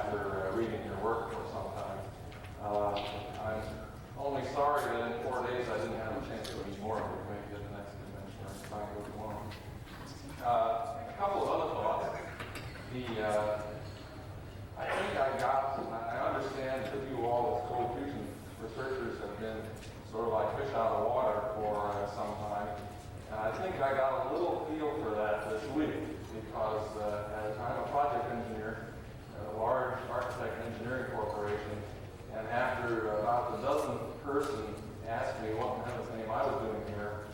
after reading your work for some time. I'm only sorry that in 4 days I didn't have a chance to read more of it. Maybe at the next convention or time goes along. A couple of other thoughts. I think I understand that you all as cold fusion researchers have been sort of like fish out of water for some time. And I think I got a little feel for that this week because as I'm a project engineer at a large architect engineering corporation, and after about the 12th person asked me what in heaven's name I was doing here,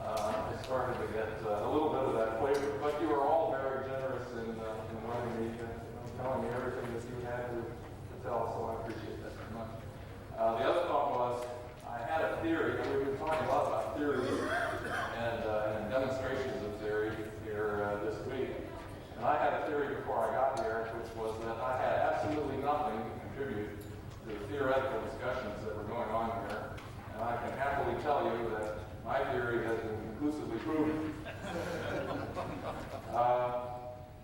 I started to get a little bit of that flavor. But you were all very generous in letting me, telling me everything that you had to tell, so I appreciate that very much. The other thought was, I had a theory, and we've been talking a lot about theories and demonstrations of theory here this week. And I had a theory before I got here, which was that I had absolutely nothing to contribute to the theoretical discussions that were going on here. And I can happily tell you that my theory has been conclusively proven.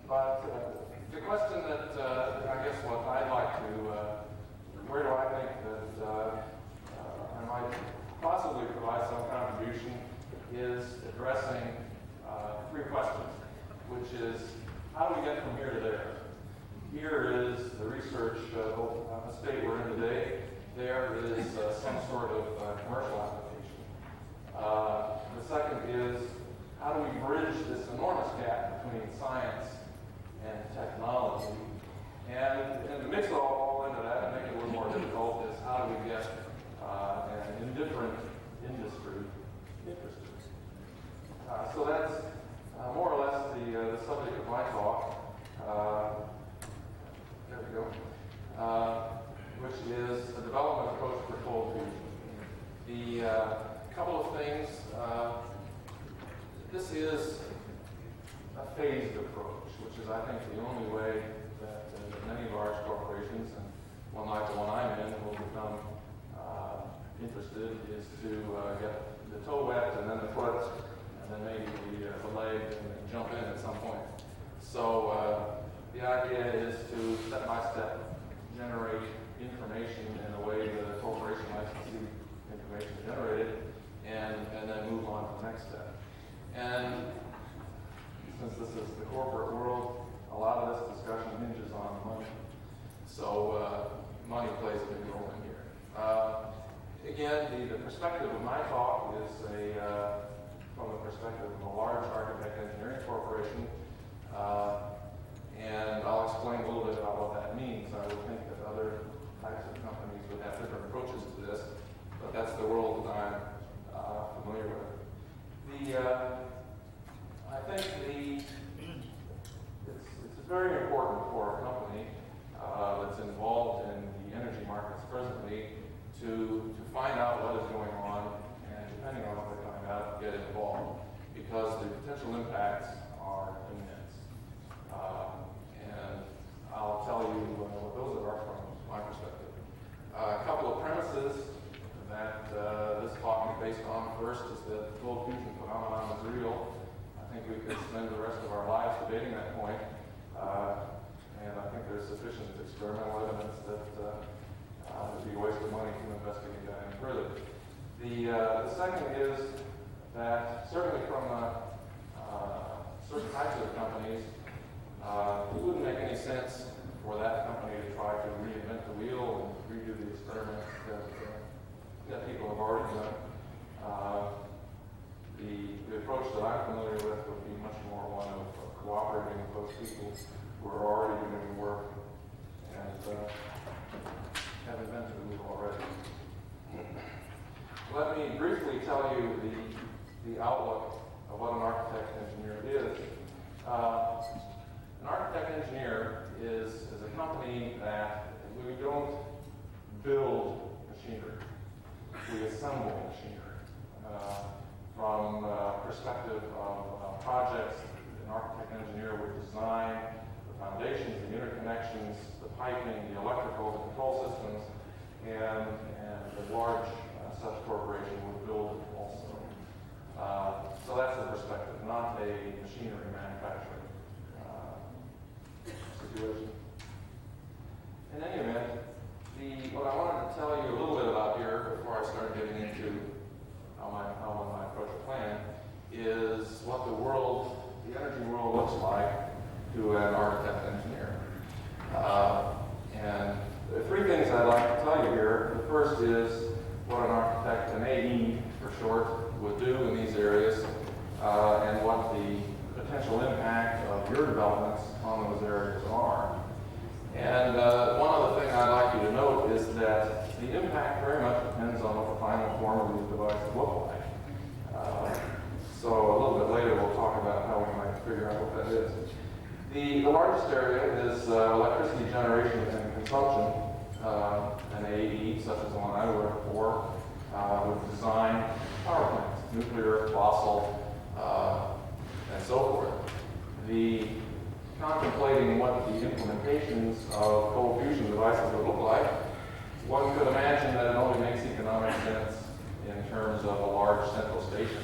But the question that I guess what I'd like to, where do I think that I might possibly provide some contribution is addressing 3 questions, which is how do we get from here to there? Here is the research state we're in today. There is some sort of commercial application. The second is how do we bridge this enormous gap between science and technology? And to mix it all into that and make it a little more difficult is how do we get an indifferent industry interested? So that's more or less the subject of my talk. There we go. Which is a development approach for cold fusion. The couple of things. This is a phased approach, which is, I think, the only way that many large corporations, and one like the one I'm in, will become interested, is to get the toe wet and then the foot, and then maybe the leg, and jump in at some point. So the idea is to step-by-step generate information in a way that a corporation likes to see information generated, and then move on to the next step. And since this is the corporate world, a lot of this discussion hinges on money. So money plays a big role in here. Again, the perspective of my talk is from the perspective of a large architect engineering corporation. And I'll explain a little bit about what that means. I would think that other types of companies would have different approaches to this, but that's the world that I'm familiar with. I think it's very important for a company that's involved in the energy markets presently to find out what is going on, and depending on what they find out, get involved, because the potential impacts are immense. And I'll tell you what those are from my perspective. A couple of premises that this talk is based on. First is that the cold fusion phenomenon is real. I think we could spend the rest of our lives debating that point. And I think there's sufficient experimental evidence that it would be a waste of money to investigate that any further. The second is that certainly from certain types of companies, it wouldn't make any sense for that company to try to reinvent the wheel and redo the experiments that people have already done. The approach that I'm familiar with would be much more one of cooperating with those people who are already doing the work and have invented the wheel already. Let me briefly tell you the outlook of what an architect engineer is. An architect engineer is a company that we don't build machinery, we assemble machinery. From perspective of projects, an architect engineer would design the foundations, the interconnections, the piping, the electrical, the control systems, and a large such corporation would build it also. So that's the perspective, not a machinery manufacturing situation. on those areas are. And one other thing I'd like you to note is that the impact very much depends on what the final form of these devices look like. So a little bit later we'll talk about how we might figure out what that is. The largest area is electricity generation and consumption. An AE, such as the one I work for, would design power plants, nuclear, fossil, and so forth. Contemplating what the implementations of cold fusion devices would look like, one could imagine that it only makes economic sense in terms of a large central station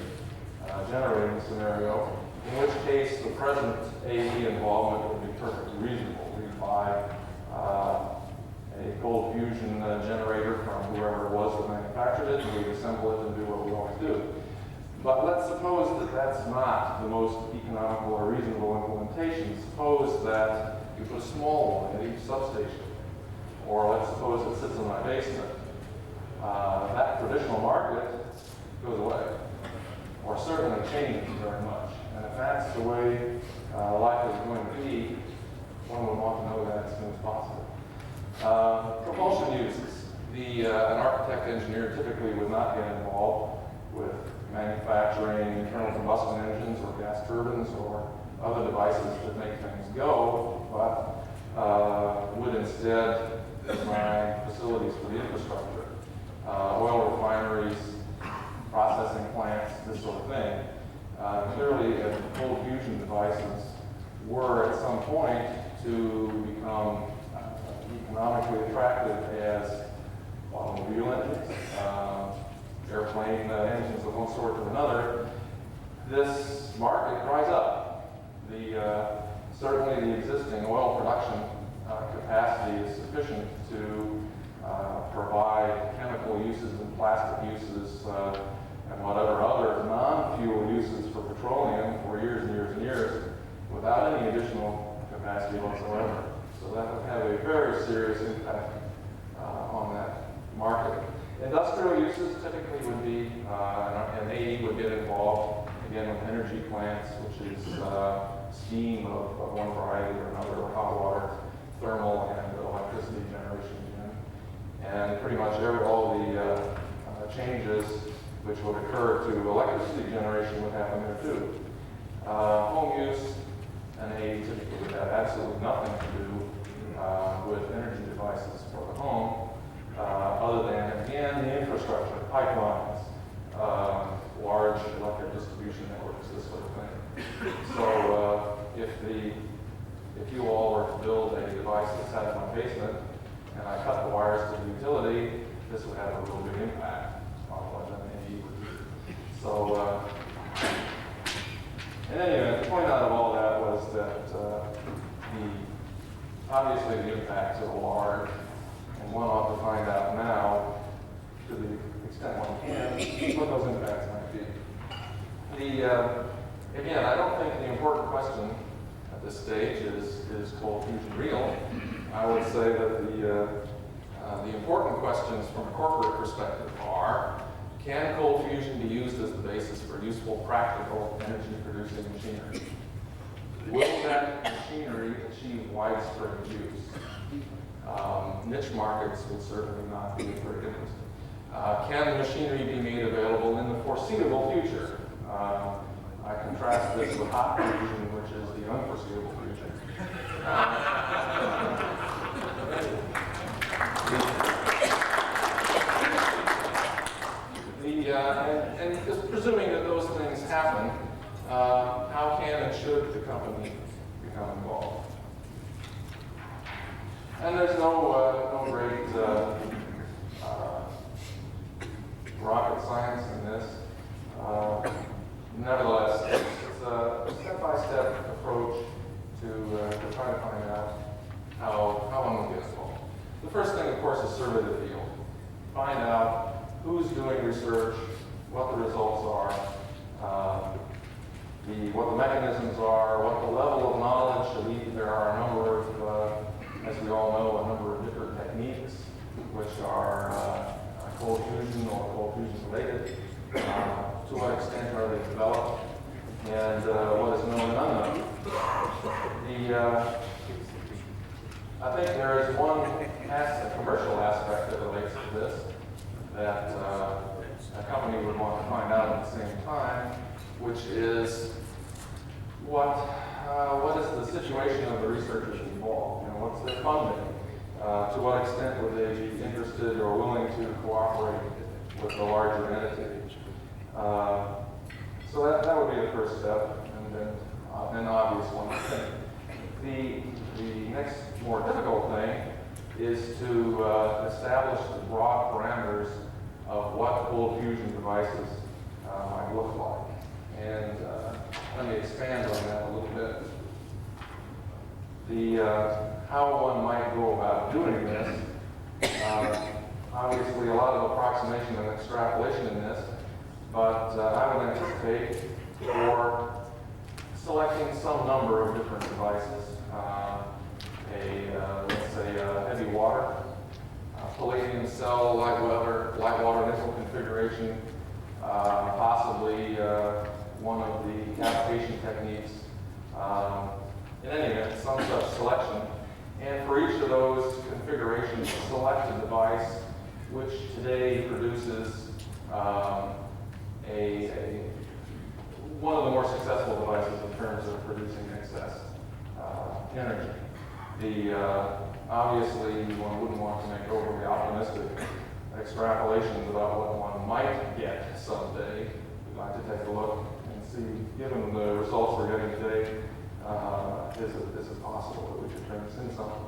generating scenario, in which case the present AE involvement would be perfectly reasonable. We buy a cold fusion generator from whoever it was that manufactured it, and we assemble it and do what we always do. But let's suppose that that's not the most economical or reasonable implementation. Suppose that you put a small one at each substation, or let's suppose it sits in my basement. That traditional market goes away, or certainly changes very much. And if that's the way life is going to be, one would want to know that as soon as possible. Propulsion uses. An architect engineer typically would not get involved with manufacturing internal combustion engines or gas turbines or other devices that make things go, but would instead design facilities for the infrastructure, oil refineries, processing plants, this sort of thing. Clearly, if cold fusion devices were at some point to become economically attractive as automobile engines, airplane engines of one sort or another, this market dries up. Certainly the existing oil production capacity is sufficient to provide chemical uses and plastic uses and whatever other non-fuel uses for petroleum for years and years and years without any additional capacity whatsoever. So that would have a very serious impact on that market. Industrial uses typically would be, an AE would get involved, again, with energy plants, which is steam of one variety or another, or hot water, thermal, and electricity generation again. And pretty much all the changes which would occur to electricity generation would happen there too. Home use, an AE typically would have absolutely nothing to do with energy devices for the home. Other than, again, the infrastructure, pipelines, large electric distribution networks, this sort of thing. So if you all were to build a device that sat in my basement and I cut the wires to the utility, this would have a real big impact on what an AE would do. So, in any event, the point out of all that was that obviously the impacts are large, and one ought to find out now, to the extent one can, what those impacts might be. Again, I don't think the important question at this stage is cold fusion real. I would say that the important questions from a corporate perspective are, can cold fusion be used as the basis for useful, practical, energy-producing machinery? Will that machinery achieve widespread use? Niche markets would certainly not be of great interest. Can the machinery be made available in the foreseeable future? I contrast this with hot fusion, which is the unforeseeable future. And just presuming that those things happen, how can and should the company become involved? And there's no great rocket science in this. Nevertheless, it's a step-by-step approach to try to find out how one will get involved. The first thing, of course, is survey the field. Find out who's doing research, what the results are, what the mechanisms are, what the level of knowledge. There are a number of, as we all know, a number of different techniques which are cold fusion or cold fusion related. To what extent are they developed, and what is known and unknown. I think there is one commercial aspect that relates to this that a company would want to find out at the same time, which is what is the situation of the researchers involved? You know, what's their funding? To what extent would they be interested or willing to cooperate with the larger entity? So that would be the first step, and then an obvious one, I think. The next more difficult thing is to establish the broad parameters of what cold fusion devices might look like. And let me expand on that a little bit. How one might go about doing this, obviously a lot of approximation and extrapolation in this, but I would anticipate for selecting some number of different devices, let's say a heavy water, palladium cell, light water nickel configuration, possibly one of the cavitation techniques. In any event, some such selection. And for each of those configurations, select a device which today produces one of the more successful devices in terms of producing excess energy. Obviously, one wouldn't want to make overly optimistic extrapolations about what one might get someday. We'd like to take a look and see, given the results we're getting today, is it possible that we could turn this into something?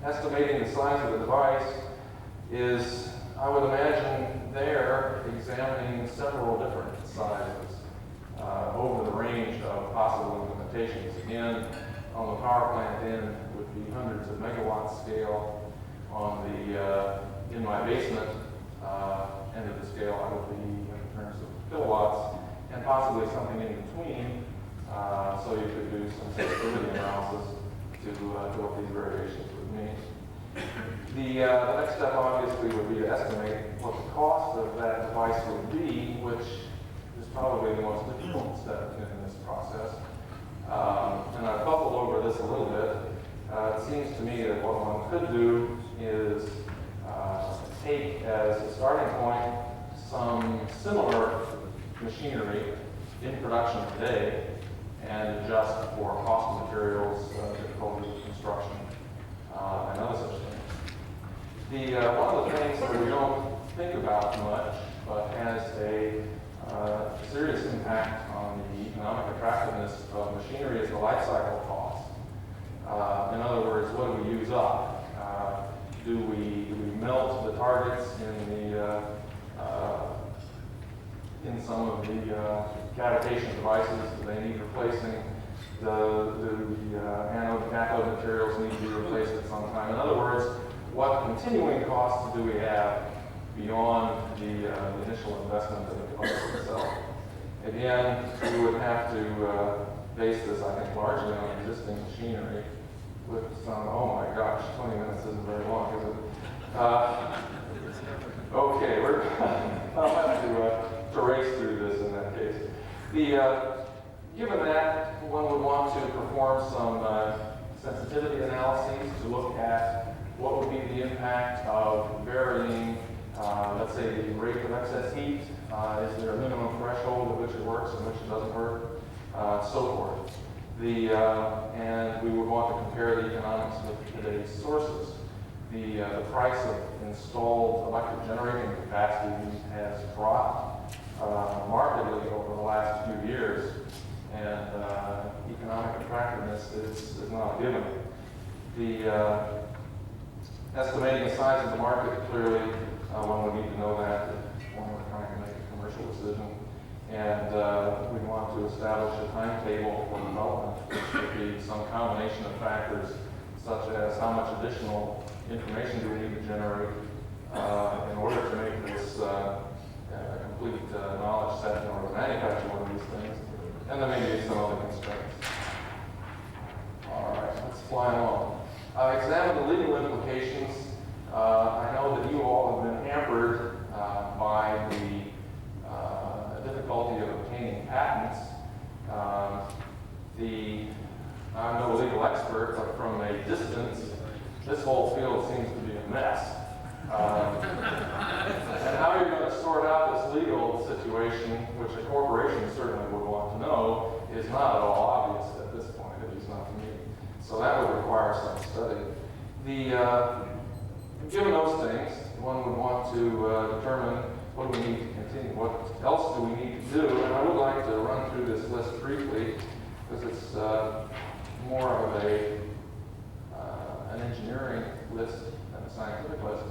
Estimating the size of the device is, I would imagine, there examining several different sizes over the range of possible implementations. Again, on the power plant end would be hundreds of megawatt scale. On the in my basement end of the scale, I would be in terms of kilowatts, and possibly something in between. So you could do some sensitivity analysis to what these variations would mean. The next step obviously would be to estimate what the cost of that device would be, which is probably the most difficult step in this process. And I've bubbled over this a little bit. It seems to me that what one could do is take as a starting point some similar machinery in production today and adjust for cost of materials, difficulty of construction, and other such things. One of the things that we don't think about much, but has a serious impact on the economic attractiveness of machinery is the life cycle cost. In other words, what do we use up? Do we melt the targets in some of the cavitation devices? Do they need replacing? Do the anode and cathode materials need to be replaced at some time? In other words, what continuing costs do we have beyond the initial investment of the device itself? Again, we would have to base this, I think, largely on existing machinery with some, oh my gosh, 20 minutes isn't very long, is it? Okay, I'll have to race through this in that case. Given that, one would want to perform some sensitivity analyses to look at what would be the impact of varying, let's say, the rate of excess heat. Is there a minimum threshold at which it works and which it doesn't work? So forth. And we would want to compare the economics with today's sources. The price of installed electric generating capacity has dropped markedly over the last few years, and economic attractiveness is not a given. Estimating the size of the market, clearly one would need to know that if one were trying to make a commercial decision. And we want to establish a timetable for development, which would be some combination of factors, such as how much additional information do we need to generate in order to make this a complete knowledge set in order to manufacture one of these things, and then maybe some other constraints. All right, let's fly along. Examine the legal implications. I know that you all have been hampered by the difficulty of obtaining patents. I'm no legal expert, but from a distance, this whole field seems to be a mess. And how you're going to sort out this legal situation, which a corporation certainly would want to know, is not at all obvious at this point, at least not to me. So that would require some study. Given those things, one would want to determine what do we need to continue, what else do we need to do, and I would like to run through this list briefly, because it's more of an engineering list than a scientific list.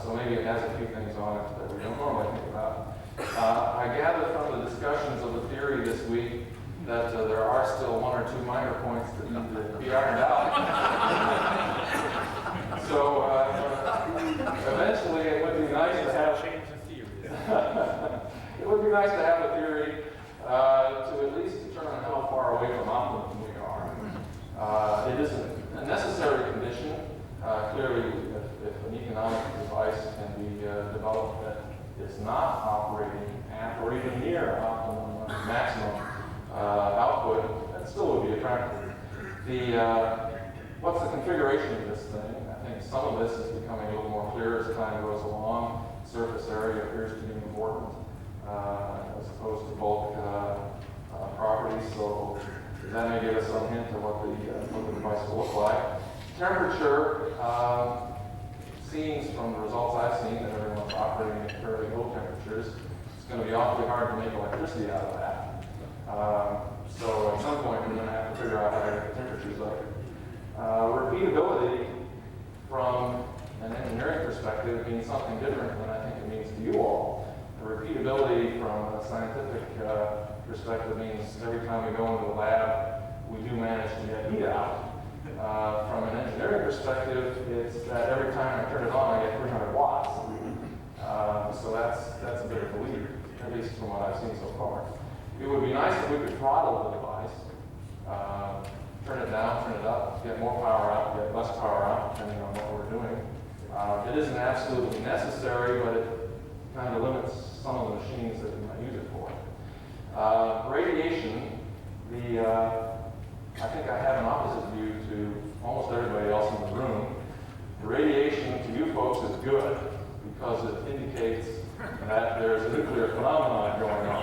So maybe it has a few things on it that we don't normally think about. I gather from the discussions of the theory this week that there are still one or two minor points that need to be ironed out. So eventually it would be nice to have change the theory. It would be nice to have a theory to at least determine how far away from optimum we are. It is a necessary condition. Clearly, if an economic device can be developed that is not operating at or even near optimum maximum output, that still would be attractive. What's the configuration of this thing? I think some of this is becoming a little more clear as time goes along. Surface area appears to be important as opposed to bulk properties, so that may give us some hint of what the device will look like. Temperature seems, from the results I've seen, that everyone's operating at fairly low temperatures. It's going to be awfully hard to make electricity out of that. So at some point, we're going to have to figure out how to get the temperatures up. Repeatability, from an engineering perspective, means something different than I think it means to you all. The repeatability from a scientific perspective means every time we go into the lab, we do manage to get heat out. From an engineering perspective, it's that every time I turn it on, I get 300 watts. So that's a bit of a leap, at least from what I've seen so far. It would be nice if we could throttle the device, turn it down, turn it up, get more power out, get less power out, depending on what we're doing. It isn't absolutely necessary, but it kind of limits some of the machines that we might use it for. Radiation, I think I have an opposite view to almost everybody else in the room. The radiation to you folks is good because it indicates that there's a nuclear phenomenon going on.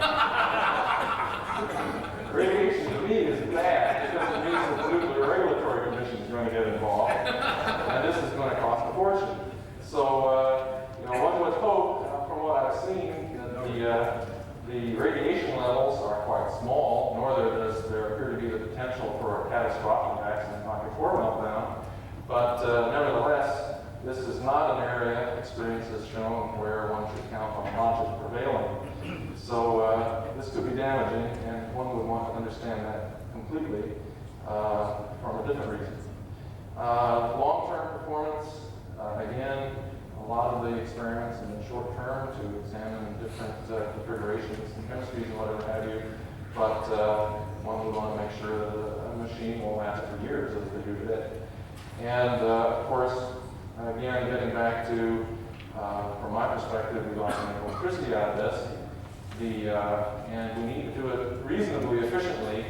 Radiation to me is bad because it means that the Nuclear Regulatory Commission is going to get involved, and this is going to cost a fortune. So, one would hope, from what I've seen, that the radiation levels are quite small, nor does there appear to be the potential for a catastrophic accident like a core meltdown. But nevertheless, this is not an area, experience has shown, where one should count on logic prevailing. So this could be damaging, and one would want to understand that completely from a different reason. Long-term performance, again, a lot of the experiments in the short term to examine different configurations and chemistries and whatever have you, but one would want to make sure that a machine will last for years as they do today. And of course, again, getting back to, from my perspective, we'd like to make electricity out of this, and we need to do it reasonably efficiently.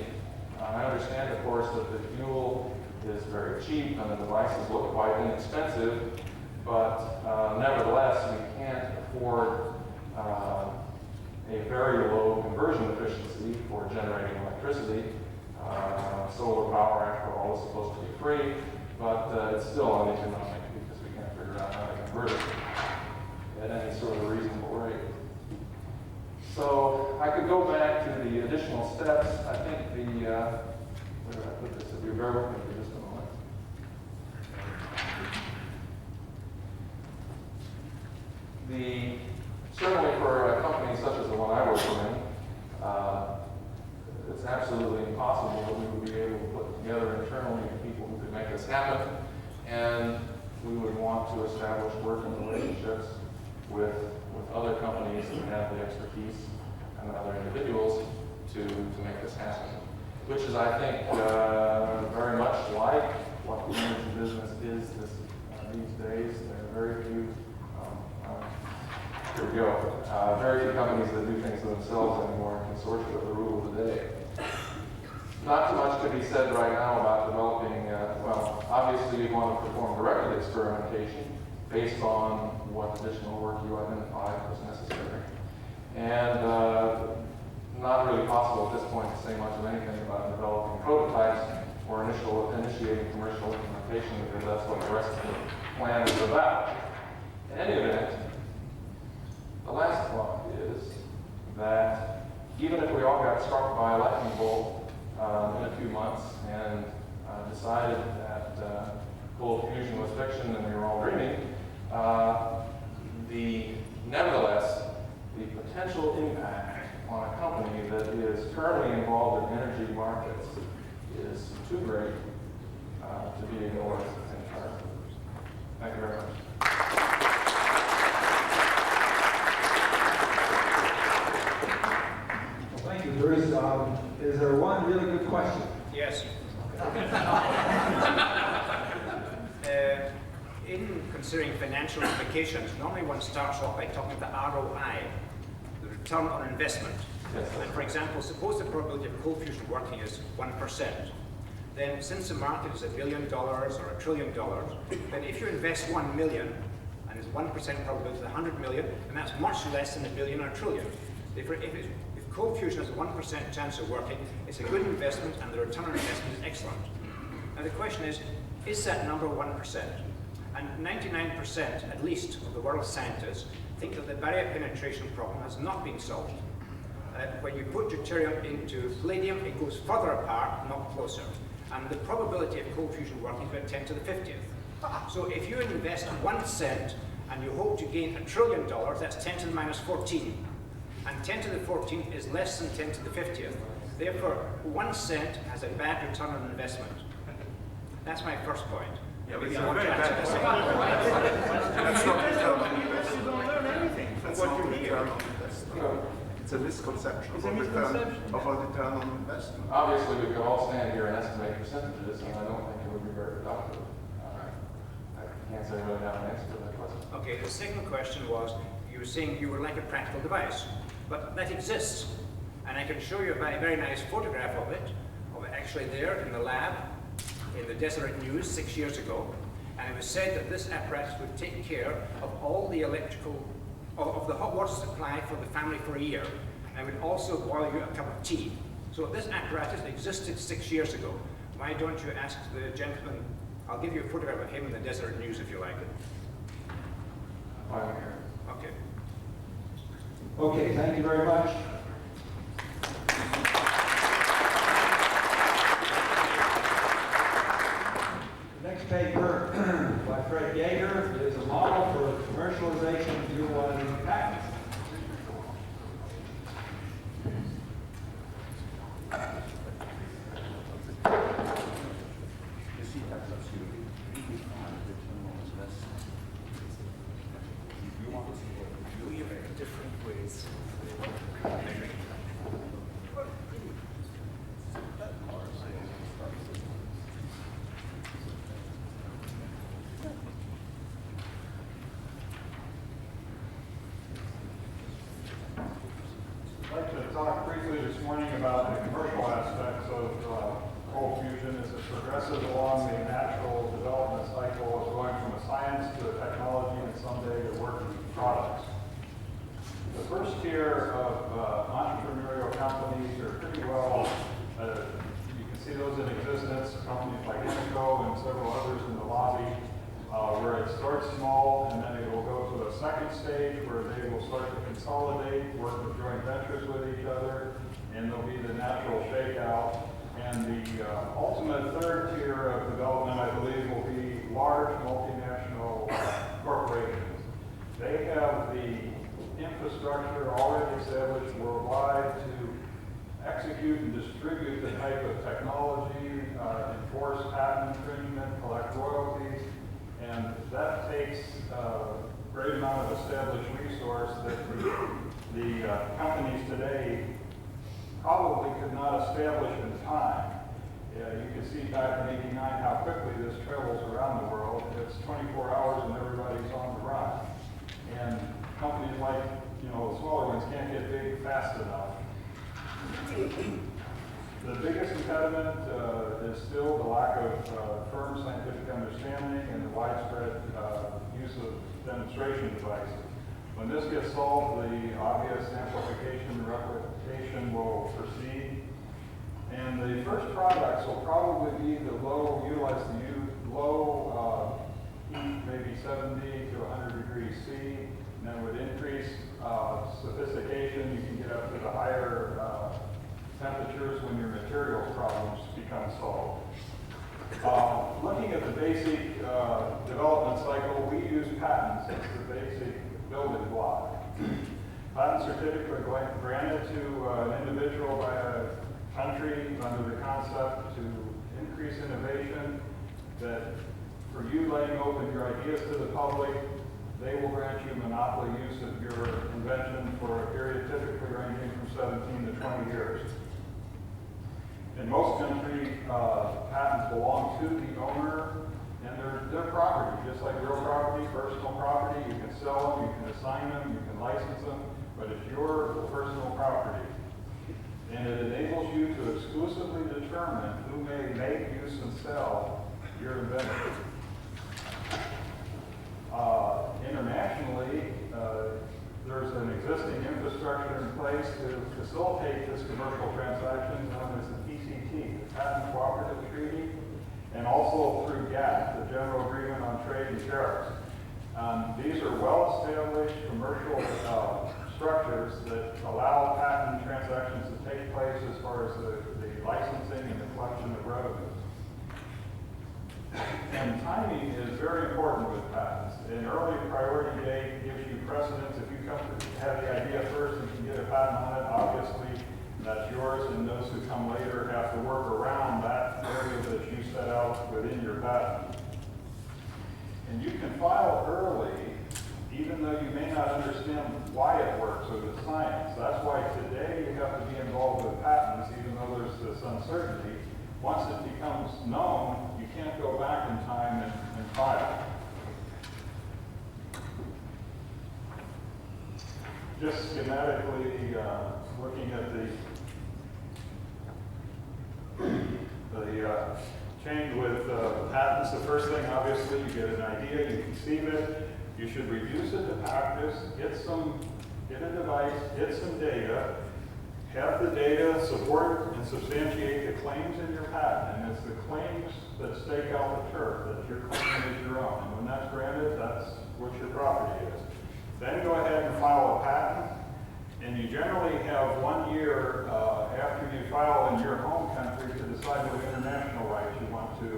I understand, of course, that the fuel is very cheap and the devices look quite inexpensive, but nevertheless, we can't afford a very low conversion efficiency for generating electricity. Solar power, after all, is supposed to be free, but it's still uneconomic because we can't figure out how to convert it at any sort of reasonable rate. So I could go back to the additional steps. I think where did I put this? If you bear with me for just a moment. Certainly for a company such as the one I work in, it's absolutely impossible that we would be able to put together internally people who could make this happen, and we would want to establish working relationships with other companies that have the expertise and other individuals to make this happen, which is, I think, very much like what the energy business is these days. There are very few, here we go, very few companies that do things themselves anymore in consortia with the rule of the day. Not too much to be said right now about obviously you want to perform directed experimentation based on what additional work you identified was necessary. And not really possible at this point to say much of anything about developing prototypes or initiating commercial implementation, because that's what the rest of the plan is about. In any event, the last thought is that even if we all got struck by a lightning bolt in a few months and decided that cold fusion was fiction and we were all dreaming, nevertheless, the potential impact on a company that is currently involved in energy markets is too great to be ignored entirely. Thank you very much. Well, thank you, Bruce. Is there one really good question? Yes. In considering financial implications, normally one starts off by talking about ROI, the return on investment. Yes. And for example, suppose the probability of cold fusion working is 1%. Then since the market is $1 billion or $1 trillion, then if you invest 1 million, and it's 1% probability of 100 million, and that's much less than $1 billion or $1 trillion. If cold fusion has a 1% chance of working, it's a good investment and the return on investment is excellent. Now the question is that number 1%? And 99% at least of the world's scientists think that the barrier penetration problem has not been solved. When you put deuterium into palladium, it goes further apart, not closer. And the probability of cold fusion working is about 10 to the 50th. So if you invest 1 cent and you hope to gain $1 trillion, that's 10 to the minus 14. And 10 to the 14th is less than 10 to the 50th. Therefore, 1 cent has a bad return on investment. That's my first point. Yeah, but it's a very bad point. That's not return on investment. You don't learn anything from what you hear. It's a misconception of a return on investment. Obviously, we could all stand here and estimate percentages, and I don't think it would be very productive. I can't say really have an answer to that question. Okay, the second question was, you were saying you were like a practical device, but that exists. And I can show you a very nice photograph of it actually there in the lab, in the Deseret News 6 years ago. And it was said that this apparatus would take care of all the electrical, of the hot water supply for the family for a year. And it would also boil you a cup of tea. So this apparatus existed 6 years ago. Why don't you ask the gentleman? I'll give you a photograph of him in the Deseret News if you like it. I'm here. Okay. Okay, thank you very much. The next paper by Fred Yeager is a model for commercialization of fuel oil patents. I'd like to talk briefly this morning about the commercial aspects of cold fusion as it progresses along the natural development cycle of going from a science to a technology and someday to working products. The first tier of entrepreneurial companies are pretty well, you can see those in existence, companies like Monaco and several others in the lobby, where it starts small and then it will go to a second stage where they will start to consolidate, work with joint ventures with each other, and there'll be the natural shakeout. And the ultimate third tier of development, I believe, will be large multinational corporations. They have the infrastructure already established worldwide to execute and distribute the type of technology, enforce patent infringement, collect royalties, and that takes a great amount of established resource that the companies today probably could not establish in time. You can see back in '89 how quickly this travels around the world. It's 24 hours and everybody's on the run. And companies like, the smaller ones can't get big fast enough. The biggest impediment is still the lack of firm scientific understanding and the widespread use of demonstration devices. When this gets solved, the obvious amplification and replication will proceed. And the first products will probably be the low heat, maybe 70 to 100 degrees C, and then with increased sophistication, you can get up to the higher temperatures when your materials problems become solved. Looking at the basic development cycle, we use patents as the basic building block. Patents are typically granted to an individual by a country under the concept to increase innovation, that for you laying open your ideas to the public, they will grant you monopoly use of your invention for a period typically ranging from 17 to 20 years. In most countries, patents belong to the owner and they're property, just like real property, personal property. You can sell them, you can assign them, you can license them, but it's your personal property. And it enables you to exclusively determine who may make, use, and sell your invention. Internationally, there's an existing infrastructure in place to facilitate this commercial transaction known as the PCT, the Patent Cooperative Treaty, and also through GATT, the General Agreement on Trade and Tariffs. These are well-established commercial structures that allow patent transactions to take place as far as the licensing and the collection of revenues. And timing is very important with patents. An early priority date gives you precedence. If you come to have the idea first and can get a patent on it, obviously that's yours, and those who come later have to work around that area that you set out within your patent. And you can file early, even though you may not understand why it works or the science. That's why today you have to be involved with patents, even though there's this uncertainty. Once it becomes known, you can't go back in time and file. Just schematically looking at the chain with patents, the first thing, obviously, you get an idea, you conceive it, you should reduce it to practice, get a device, get some data, have the data support and substantiate the claims in your patent, and it's the claims that stake out the turf, that your claim is your own. And when that's granted, that's what your property is. Then go ahead and file a patent, and you generally have 1 year after you file in your home country to decide what international rights you want to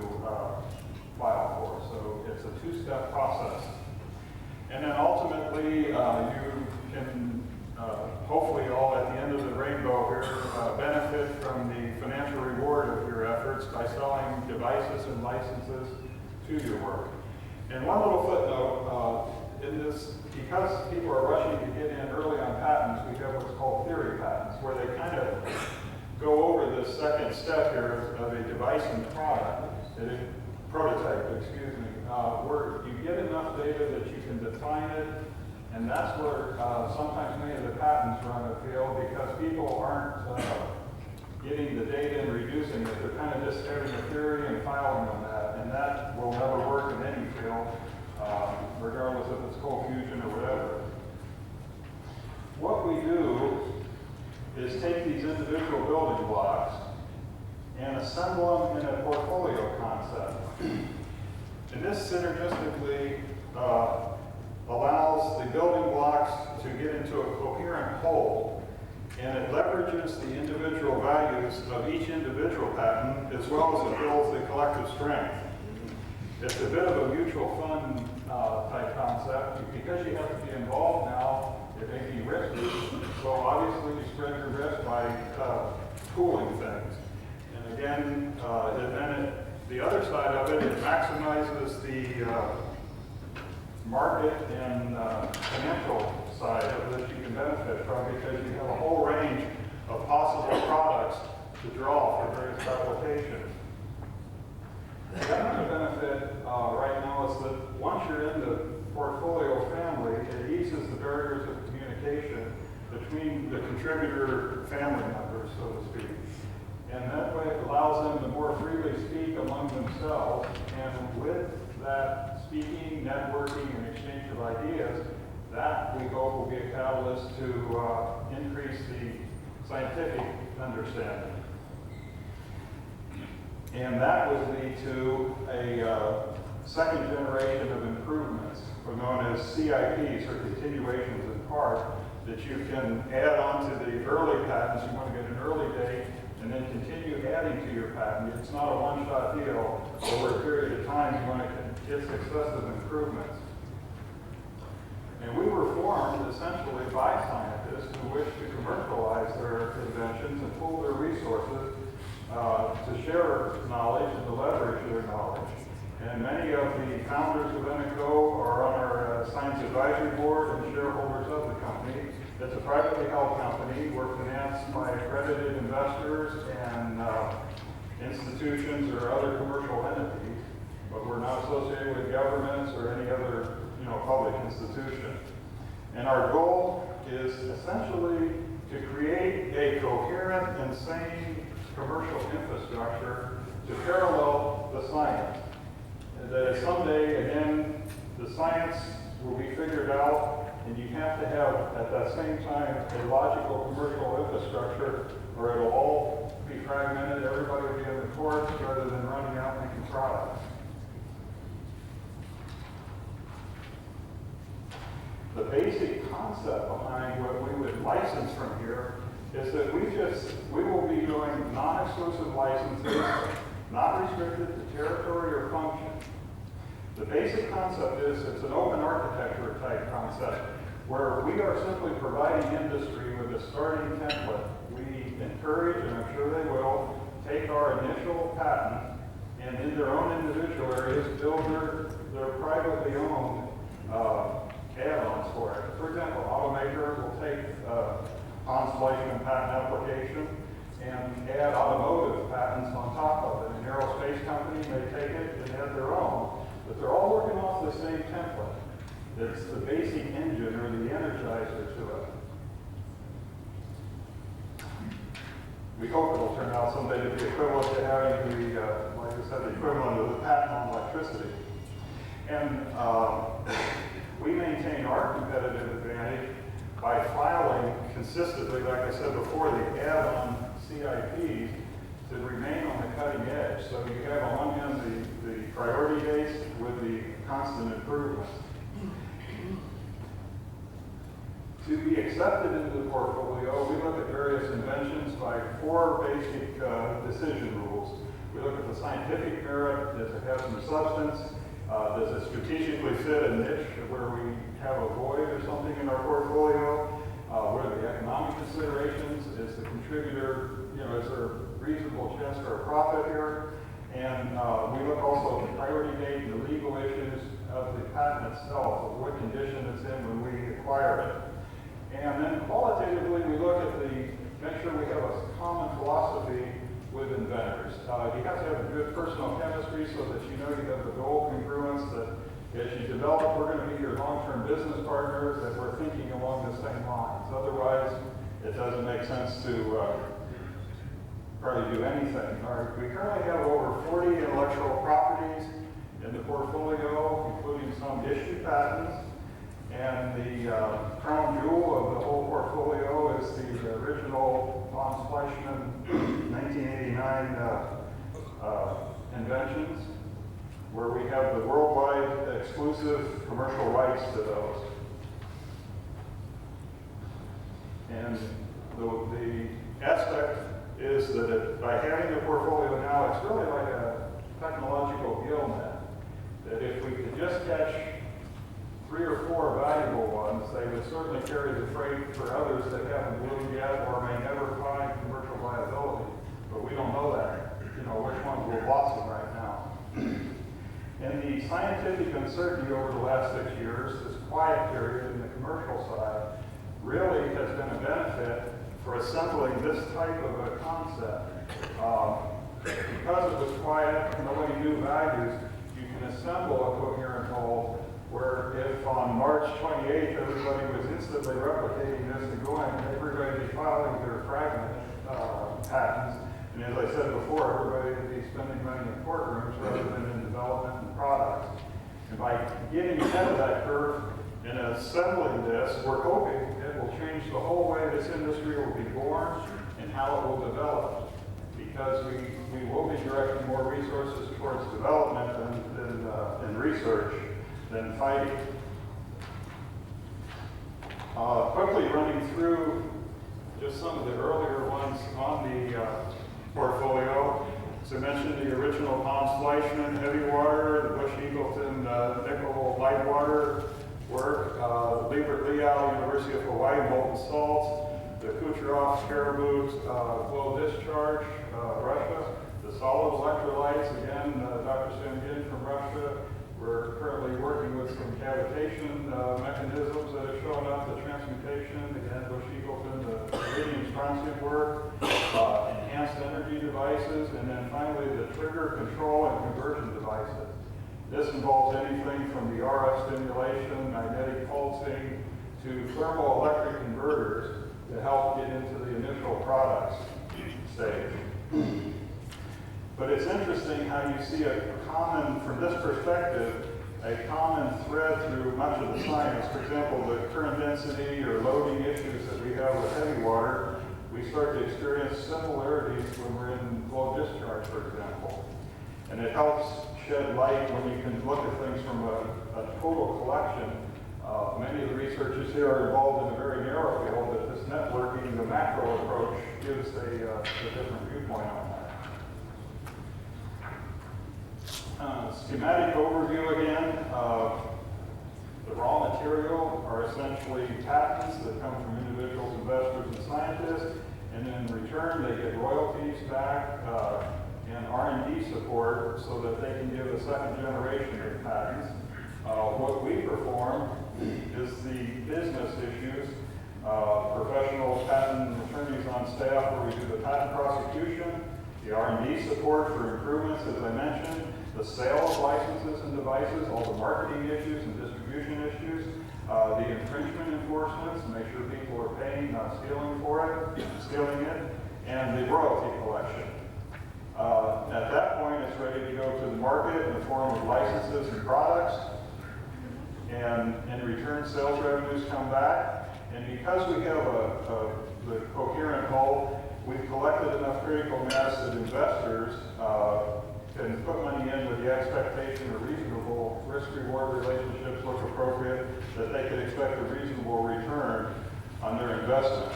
file for. So it's a two-step process. And then ultimately, you can hopefully all at the end of the rainbow here benefit from the financial reward of your efforts by selling devices and licenses to your work. And one little footnote, in this, because people are rushing to get in early on patents, we have what's called theory patents, where they kind of go over the second step here of a device and prototype, where you get enough data that you can define it, and that's where sometimes many of the patents run afield, because people aren't getting the data and reducing it. They're kind of just having a theory and filing on that, and that will never work in any field, regardless if it's cold fusion or whatever. What we do is take these individual building blocks and assemble them in a portfolio concept. And this synergistically allows the building blocks to get into a coherent whole, and it leverages the individual values of each individual patent as well as it builds the collective strength. It's a bit of a mutual fund type concept. Because you have to be involved now, it may be risky, so obviously you spread your risk by pooling things. And again, the other side of it, it maximizes the market and financial side of which you can benefit from, because you have a whole range of possible products to draw for various applications. The other benefit right now is that once you're in the portfolio family, it eases the barriers of communication between the contributor family members, so to speak. And that way it allows them to more freely speak among themselves, and with that speaking, networking, and exchange of ideas, that we hope will be a catalyst to increase the scientific understanding. And that would lead to a second generation of improvements, known as CIPs, or continuations in part, that you can add on to the early patents. You want to get an early date and then continue adding to your patent. It's not a one-shot deal. Over a period of time, you want to get successive improvements. And we were formed essentially by scientists who wish to commercialize their inventions and pool their resources to share knowledge and to leverage their knowledge. And many of the founders of Monaco are on our science advisory board and shareholders of the company. It's a privately held company. We're financed by accredited investors and institutions or other commercial entities, but we're not associated with governments or any other, public institution. And our goal is essentially to create a coherent and sane commercial infrastructure to parallel the science. And that someday, again, the science will be figured out, and you have to have, at that same time, a logical commercial infrastructure, or it'll all be fragmented, everybody will be in the courts rather than running out making products. The basic concept behind what we would license from here is that we will be doing non-exclusive licenses, not restricted to territory or function. The basic concept is it's an open architecture type concept where we are simply providing industry with a starting template. We encourage, and I'm sure they will, take our initial patent and in their own individual areas build their privately owned add-ons for it. For example, automakers will take Pons splicing patent application and add automotive patents on top of it. An aerospace company may take it and add their own, but they're all working off the same template. It's the basic engine or the energizer to it. We hope it'll turn out someday to be equivalent to having the, like I said, the equivalent of the patent on electricity. And we maintain our competitive advantage by filing consistently, like I said before, the add-on CIPs to remain on the cutting edge. So you have on one hand the priority dates with the constant improvements. To be accepted into the portfolio, we look at various inventions by 4 basic decision rules. We look at the scientific merit. Does it have some substance? Does it strategically fit a niche where we have a void or something in our portfolio? What are the economic considerations? Is the contributor, is there a reasonable chance for a profit here? And we look also at the priority date and the legal issues of the patent itself, of what condition it's in when we acquire it. And then qualitatively, we look at make sure we have a common philosophy with inventors. You have to have a good personal chemistry so that you know you have the goal congruence, that as you develop, we're going to be your long-term business partners, that we're thinking along the same lines. Otherwise, it doesn't make sense to probably do anything. We currently have over 40 intellectual properties in the portfolio, including some issued patents. And the crown jewel of the whole portfolio is the original von Fleischmann 1989 inventions, where we have the worldwide exclusive commercial rights to those. And the aspect is that by having the portfolio now, it's really like a technological gill net, that if we could just catch 3 or 4 valuable ones, they would certainly carry the freight for others that haven't bloomed yet or may never find commercial viability. But we don't know that, which ones will blossom right now. And the scientific uncertainty over the last 6 years, this quiet period in the commercial side, really has been a benefit for assembling this type of a concept. Because it was quiet, nobody knew values, you can assemble a coherent whole where if on March 28th everybody was instantly replicating this and going, everybody would be filing their fragment patents, and And as I said before, everybody would be spending money in courtrooms rather than in development and products. And by getting ahead of that curve and assembling this, we're hoping it will change the whole way this industry will be born and how it will develop. Because we will be directing more resources towards development than research than fighting. Quickly running through just some of the earlier ones on the portfolio. So I mentioned the original Pons Fleischmann heavy water, the Bush Eagleton nickel light water work, the Liebert Leal University of Hawaii molten salts, the Kucherov Caribou flow discharge, Russia, the solid electrolytes, again, Dr. Samgin from Russia. We're currently working with some cavitation mechanisms that have shown up, the transmutation, again, Bush Eagleton, the iridium strontium work, enhanced energy devices, and then finally the trigger control and conversion devices. This involves anything from the RF stimulation, magnetic pulsing, to thermoelectric converters to help get into the initial products stage. But it's interesting how you see a common, from this perspective, a common thread through much of the science. For example, the current density or loading issues that we have with heavy water, we start to experience similarities when we're in low discharge, for example. And it helps shed light when you can look at things from a total collection. Many of the researchers here are involved in a very narrow field, but this networking, the macro approach, gives a different viewpoint on that. Schematic overview again. The raw material are essentially patents that come from individuals, investors, and scientists, and in return they get royalties back and R&D support so that they can give a second generation of patents. What we perform is the business issues, professional patent attorneys on staff where we do the patent prosecution, the R&D support for improvements, as I mentioned, the sale of licenses and devices, all the marketing issues and distribution issues, the infringement enforcements, make sure people are paying, not stealing it, and the royalty collection. At that point, it's ready to go to the market in the form of licenses and products, and in return, sales revenues come back. And because we have the coherent whole, we've collected enough critical mass that investors can put money in with the expectation of reasonable risk-reward relationships look appropriate, that they could expect a reasonable return on their investment.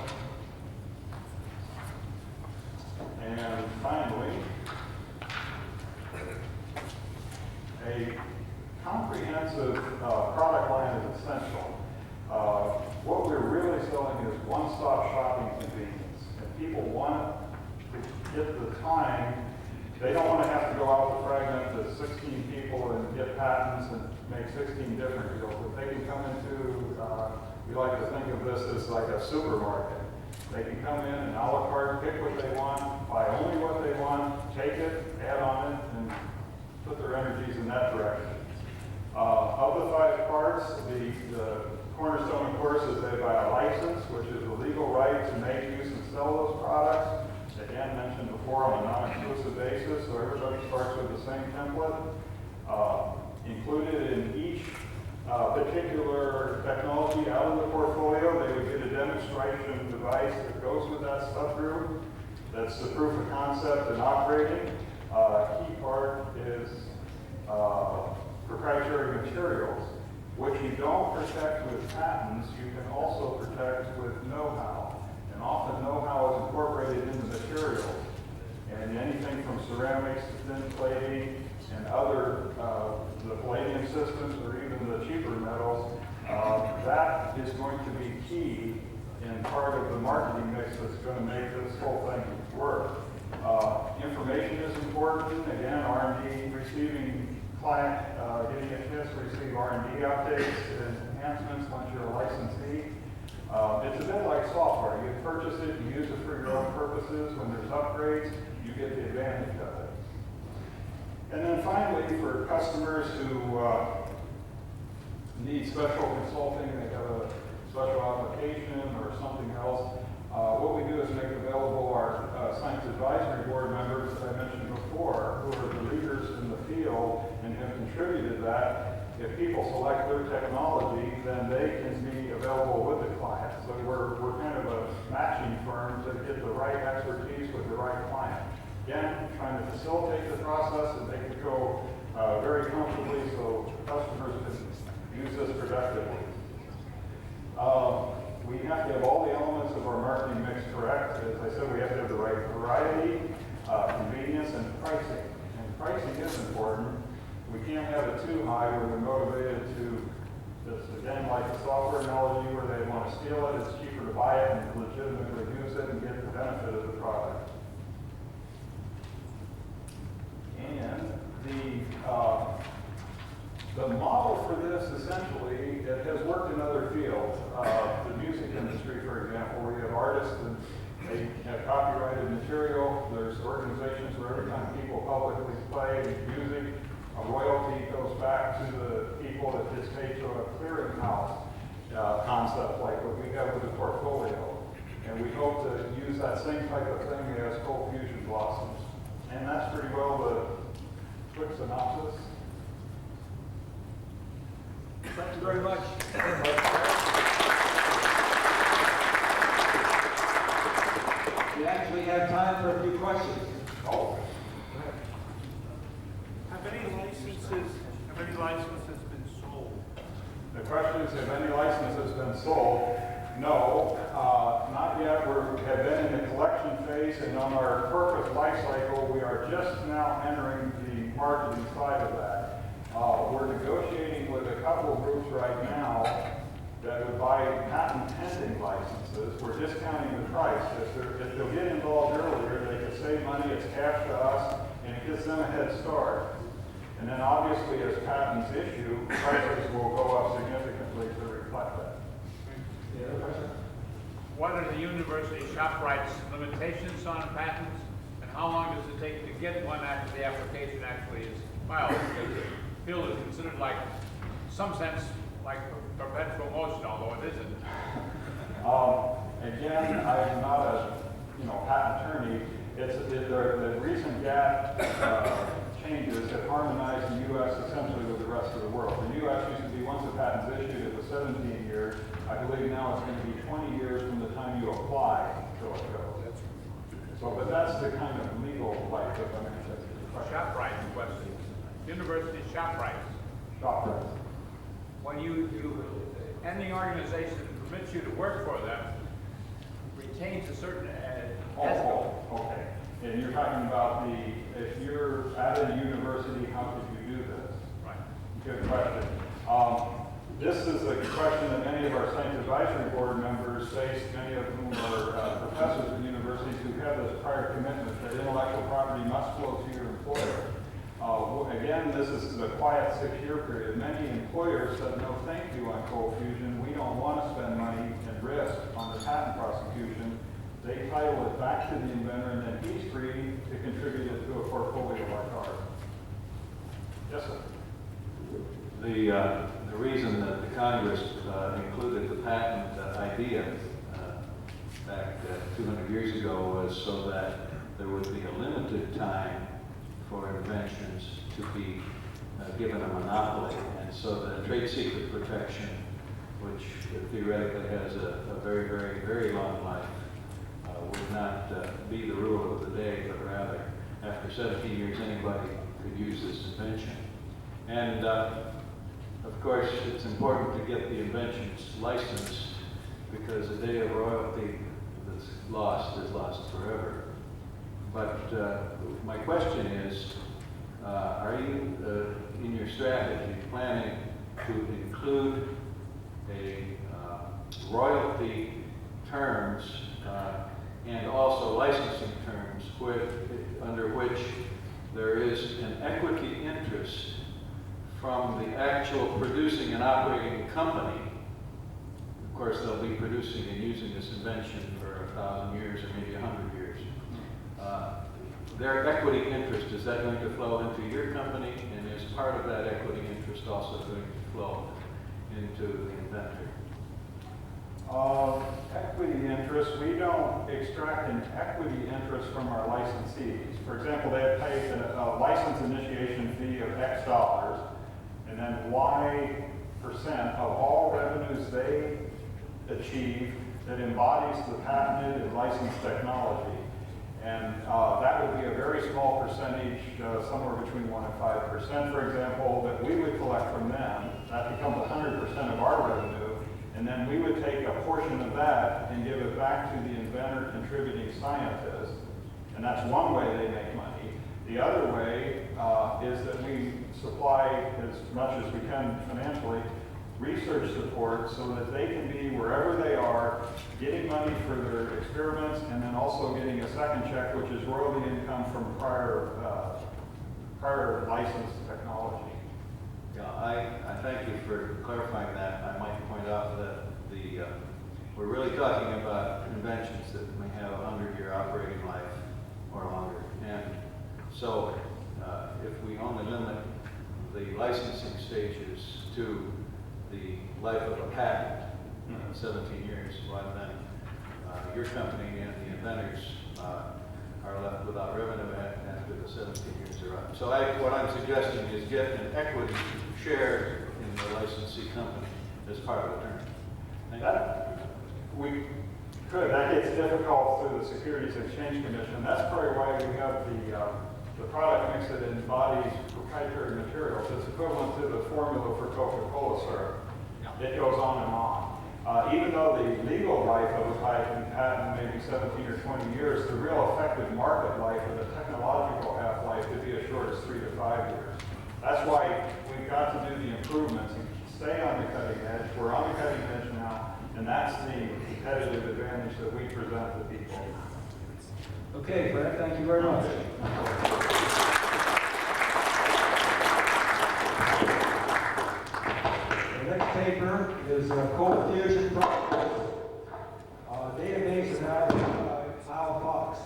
And finally, a comprehensive product line is essential. What we're really selling is one-stop shopping convenience. And people want to get the time. They don't want to have to go out to fragment to 16 people and get patents and make 16 different deals. But they can come into, we like to think of this as like a supermarket. They can come in and a la carte, pick what they want, buy only what they want, take it, add on it, and put their energies in that direction. Of the 5 parts, the cornerstone, of course, is they buy a license, which is a legal right to make, use, and sell those products. Again, mentioned before, on a non-exclusive basis, so everybody starts with the same template. Included in each particular technology out of the portfolio, they would get a demonstration device that goes with that subgroup. That's the proof of concept and operating. Key part is proprietary materials, which you don't protect with patents, you can also protect with know-how. And often know-how is incorporated into materials. And anything from ceramics to thin plating and other, the palladium systems or even the cheaper metals, that is going to be key in part of the marketing mix that's going to make this whole thing work. Information is important. Again, R&D receiving client, getting a chance to receive R&D updates and enhancements once you're a licensee. It's a bit like software. You purchase it, you use it for your own purposes. When there's upgrades, you get the advantage of it. And then finally, for customers who need special consulting, they have a special application or something else, What we do is make available our science advisory board members that I mentioned before, who are the leaders in the field and have contributed that. If people select their technology, then they can be available with the client. So we're kind of a matching firm to get the right expertise with the right client. Again, trying to facilitate the process and make it go very comfortably so customers can use this productively. We have to have all the elements of our marketing mix correct. As I said, we have to have the right variety, convenience, and pricing. And pricing is important. We can't have it too high where they're motivated to, just again, like the software analogy, where they want to steal it. It's cheaper to buy it and legitimately use it and get the benefit of the product. And the model for this, essentially, it has worked in other fields. The music industry, for example, where you have artists and they have copyrighted material. There's organizations where every time people publicly play music, a royalty goes back to the people that gets paid to a clearinghouse concept like what we have with the portfolio. And we hope to use that same type of thing as cold fusion blossoms. And that's pretty well the quick synopsis. Thank you very much. We actually have time for a few questions. Oh. Have any licenses been sold? The question is, have any licenses been sold? No, not yet. We have been in the collection phase, and on our corporate life cycle, we are just now entering the marketing side of that. We're negotiating with a couple of groups right now that would buy patent pending licenses. We're discounting the price. If they'll get involved earlier, they can save money, it's cash to us, and it gives them a head start. And then obviously as patents issue, prices will go up significantly to reflect that. Any other question? What are the university shop rights limitations on patents? And how long does it take to get one after the application actually is filed? Because the field is considered like, in some sense, like perpetual motion, although it isn't. Again, I'm not a patent attorney. The recent GATT changes have harmonized the U.S. essentially with the rest of the world. The U.S. used to be, once a patent's issued, it was 17 years. I believe now it's going to be 20 years from the time you apply until it goes. So, but that's the kind of legal life that I'm interested in. Shop rights question. University shop rights. Shop rights. When any organization that permits you to work for them retains a certain Okay. And you're talking about if you're at a university, how could you do this? Right. Good question. This is a question that many of our science advisory board members face, many of whom are professors at universities who have this prior commitment that intellectual property must flow to your employer. Again, this is a quiet 6-year period. Many employers said, no, thank you on cold fusion. We don't want to spend money and risk on the patent prosecution. They title it back to the inventor, and then he's free to contribute it to a portfolio like ours. Yes, sir. The reason that the Congress included the patent idea back 200 years ago was so that there would be a limited time for inventions to be given a monopoly, and so that trade secret protection, which theoretically has a very, very, very long life, would not be the rule of the day, but rather after 17 years anybody could use this invention. And of course it's important to get the inventions licensed, because the day of royalty that's lost is lost forever. But my question is, are you in your strategy planning to include a royalty terms and also licensing terms under which there is an equity interest from the actual producing and operating company? Of course, they'll be producing and using this invention for 1,000 years or maybe 100 years. Their equity interest, is that going to flow into your company? And is part of that equity interest also going to flow into the inventor? Equity interest, we don't extract an equity interest from our licensees. For example, they have paid a license initiation fee of X dollars, and then Y% of all revenues they achieve that embodies the patented and licensed technology. And that would be a very small percentage, somewhere between 1% and 5%, for example, that we would collect from them. That becomes 100% of our revenue. And then we would take a portion of that and give it back to the inventor contributing scientist. And that's one way they make money. The other way is that we supply as much as we can financially research support so that they can be wherever they are, getting money for their experiments, and then also getting a second check, which is royalty income from prior licensed technology. Yeah, I thank you for clarifying that. I might point out that we're really talking about inventions that may have a 100-year operating life or longer. And so if we only limit the licensing stages to the life of a patent, 17 years, well then your company and the inventors are left without revenue after the 17 years are up. So what I'm suggesting is get an equity share in the licensee company as part of the term. We could. That gets difficult through the Securities Exchange Commission. That's probably why we have the product mix that embodies proprietary materials. It's equivalent to the formula for Coca-Cola syrup. It goes on and on. Even though the legal life of a patent may be 17 or 20 years, the real effective market life or the technological half-life could be as short as 3 to 5 years. That's why we've got to do the improvements and stay on the cutting edge. We're on the cutting edge now, and that's the competitive advantage that we present to people. Okay, Fred, thank you very much. The next paper is Cold Fusion Process, database analysis by Al Fox.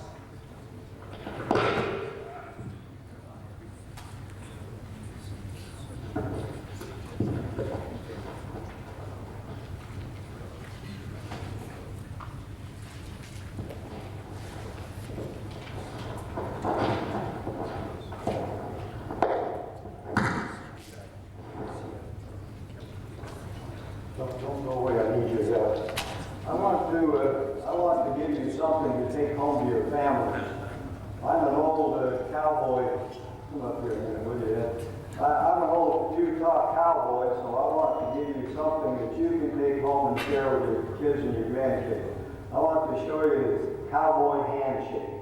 Don't go away, I need your help. I want to give you something to take home to your family. I'm an old cowboy. Come up here a minute, will you? I'm an old Utah cowboy, so I want to give you something that you can take home and share with your kids and your grandkids. I want to show you the cowboy handshake.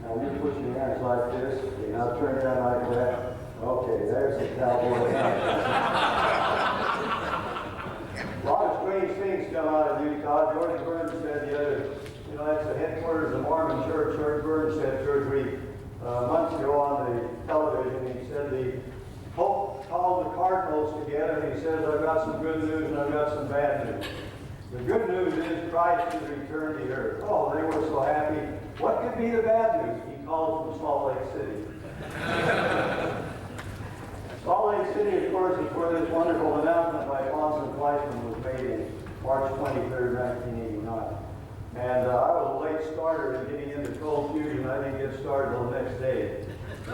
Now you put your hands like this, okay, now turn down like that. Okay, there's the cowboy handshake. A lot of strange things come out of Utah. George Burns said the other, that's the headquarters of the Mormon Church. George Burns said 2 or 3 months ago on the television, he said the Pope called the cardinals together and he says, I've got some good news and I've got some bad news. The good news is Christ has returned to earth. Oh, they were so happy. What could be the bad news? He called from Salt Lake City. Salt Lake City, of course, is where this wonderful announcement by Pons and Fleischman was made in March 23rd, 1989. And I was a late starter in getting into cold fusion. I didn't get started until the next day. I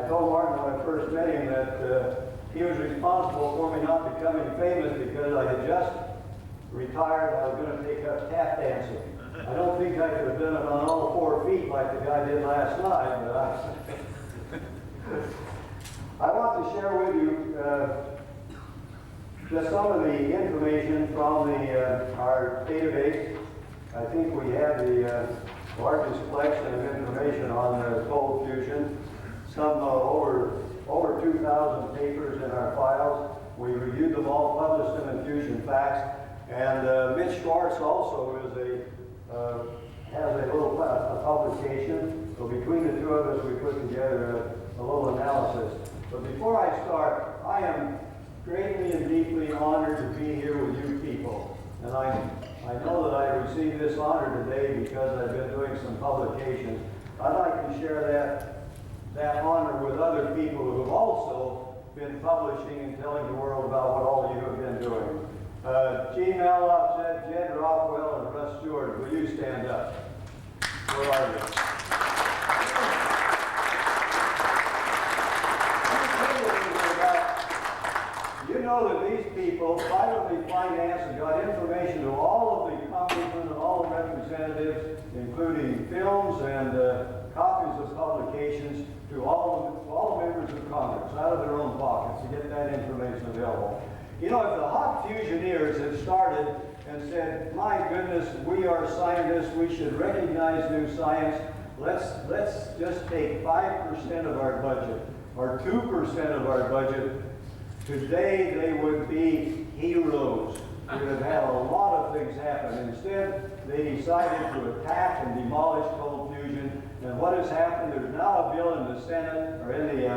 told Martin when I first met him that he was responsible for me not becoming famous because I had just retired and I was going to take up tap dancing. I don't think I could have done it on all 4 feet like the guy did last night, but I want to share with you just some of the information from our database. I think we have the largest collection of information on cold fusion. Some over 2,000 papers in our files. We reviewed them all, published them in Fusion Facts. And Mitch Schwartz also has a little publication. So between the two of us, we put together a little analysis. But before I start, I am greatly and deeply honored to be here with you people. And I know that I received this honor today because I've been doing some publications. I'd like to share that honor with other people who have also been publishing and telling the world about what all of you have been doing. Gene Mallove, Jed Rockwell, and Russ Stewart, will you stand up? Where are you? You know that these people privately financed and got information to all of the congressmen and all the representatives, including films and copies of publications, to all the members of Congress out of their own pockets to get that information available. You know, if the hot fusioneers had started and said, my goodness, we are scientists, we should recognize new science, let's just take 5% of our budget or 2% of our budget, today they would be heroes. We would have had a lot of things happen. Instead, they decided to attack and demolish cold fusion. And what has happened, there's now a bill in the Senate, or in the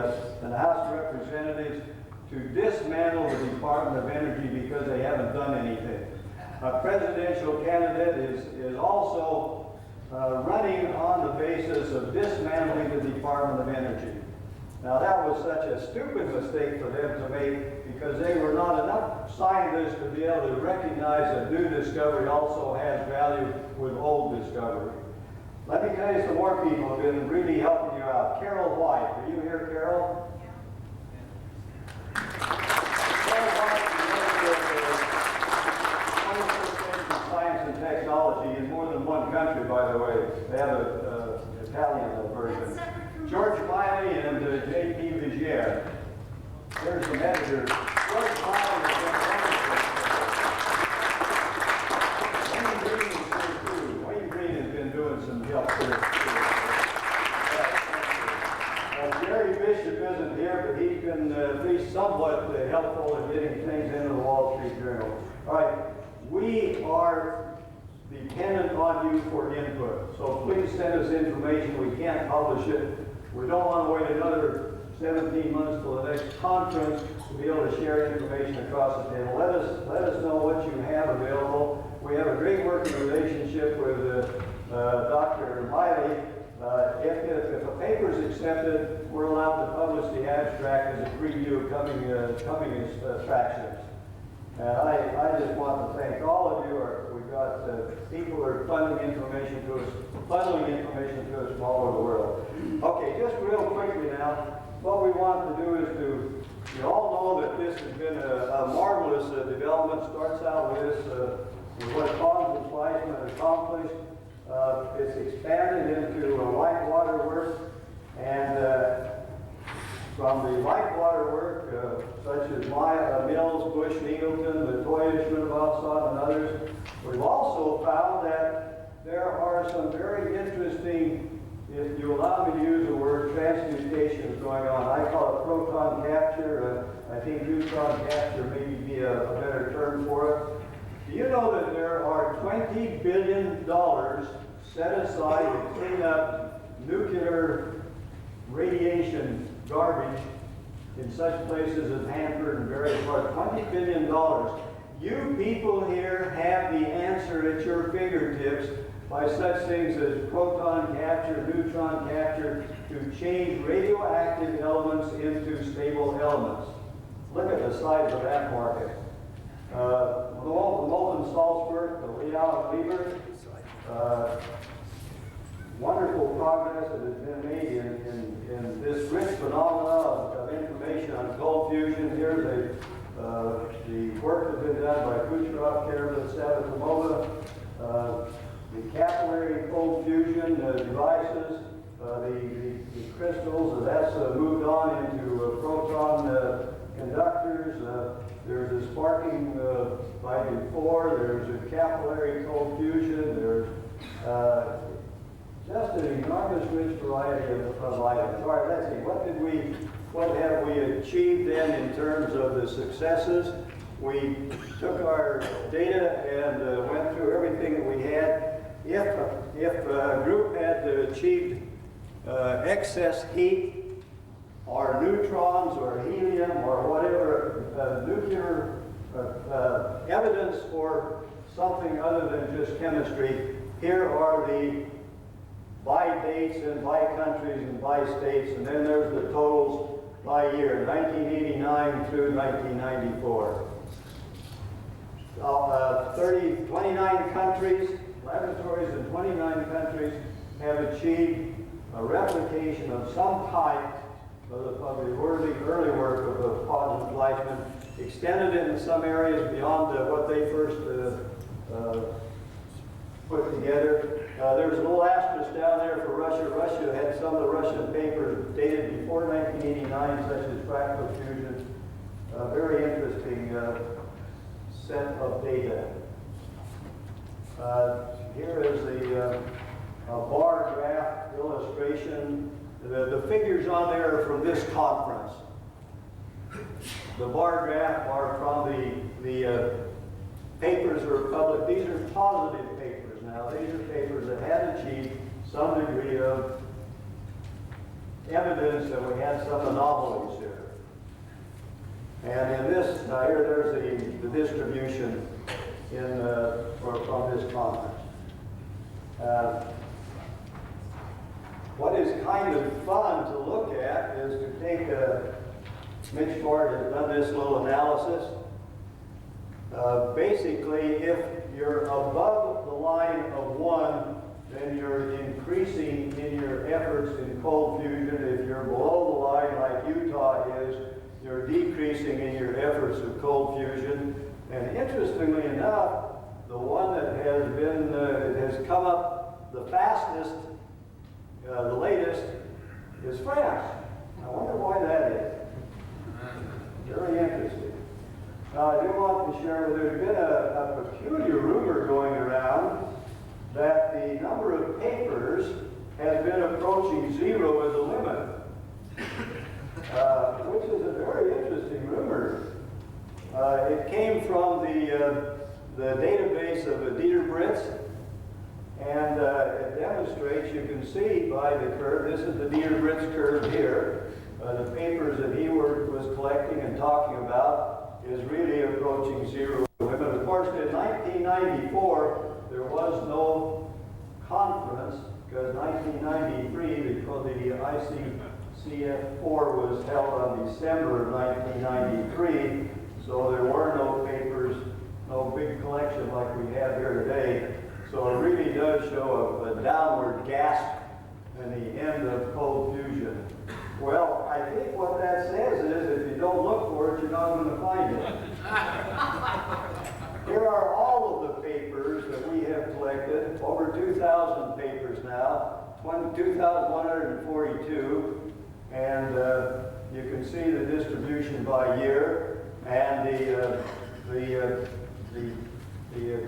House of Representatives, to dismantle the Department of Energy because they haven't done anything. A presidential candidate is also running on the basis of dismantling the Department of Energy. Now that was such a stupid mistake for them to make because they were not enough scientists to be able to recognize that new discovery also has value with old discovery. Let me tell you some more people who have been really helping you out. Carol White, are you here, Carol? Science and technology in more than one country, by the way. They have an Italian version. George Miley and J.P. Vigier. There's some editors. George Miley has been Wayne Green has been doing some help here. Jerry Bishop isn't here, but he's been at least somewhat helpful in getting things into the Wall Street Journal. All right, we are dependent on you for input. So please send us information. We can't publish it. We don't want to wait another 17 months till the next conference to be able to share information across the table. Let us know what you have available. We have a great working relationship with Dr. Miley. If a paper is accepted, we're allowed to publish the abstract as a preview of coming attractions. And I just want to thank all of you. We've got people who are funneling information to us from all over the world. Okay, just real quickly now, what we want to do is you all know that this has been a marvelous development. Starts out with what Pons and Fleischmann have accomplished. It's expanded into light water work, and from the light water work, such as Mills, Bush, Needleton, Latoya, Srinivasan, and others, we've also found that there are some very interesting, if you allow me to use the word, transmutations going on. I call it proton capture. I think neutron capture may be a better term for it. Do you know that there are $20 billion set aside to clean up nuclear radiation garbage in such places as Hanford and various parts? $20 billion. You people here have the answer at your fingertips by such things as proton capture, neutron capture, to change radioactive elements into stable elements. Look at the size of that market. The Molten Salzburg, the Leal and Lieber, wonderful progress that has been made in this rich phenomena of information on cold fusion. Here's the work that's been done by Kucherov, Karevitz, Savitomova, the capillary cold fusion devices, the crystals, that's moved on into proton conductors. There's a sparking by Dufour, there's a capillary cold fusion, there's just an enormous rich variety of items. All right, let's see, what have we achieved then in terms of the successes? We took our data and went through everything that we had. If a group had achieved excess heat, or neutrons, or helium, or whatever, nuclear evidence for something other than just chemistry, here are the by dates and by countries and by states, and then there's the totals by year, 1989 through 1994. 29 countries, laboratories in 29 countries have achieved a replication of some type of the early work of the Pons and Fleischmann, extended it in some areas beyond what they first put together. There's a little asterisk down there for Russia. Russia had some of the Russian papers dated before 1989, such as fractal fusion. Very interesting set of data. Here is the bar graph illustration. The figures on there are from this conference. The bar graph are from the papers that are published. These are positive papers now. These are papers that had achieved some degree of evidence that we had some anomalies here. And in this, now here there's the distribution from this conference. What is kind of fun to look at is to take Mitch Ford has done this little analysis. Basically, if you're above the line of 1, then you're increasing in your efforts in cold fusion. If you're below the line, like Utah is, you're decreasing in your efforts of cold fusion. And interestingly enough, the one that has come up the fastest, the latest, is France. I wonder why that is. Very interesting. Now, I do want to share, there's been a peculiar rumor going around that the number of papers has been approaching 0 as a limit, which is a very interesting rumor. It came from the database of Dieter Britz, and it demonstrates, you can see by the curve, this is the Dieter Britz curve here, the papers that he was collecting and talking about is really approaching 0 limit. Of course, in 1994, there was no conference, because 1993, the ICCF-5 was held on December of 1993, so there were no papers, no big collection like we have here today. So it really does show a downward gasp in the end of cold fusion. Well, I think what that says is if you don't look for it, you're not going to find it. Here are all of the papers that we have collected, over 2,000 papers now, 2,142, and you can see the distribution by year, and the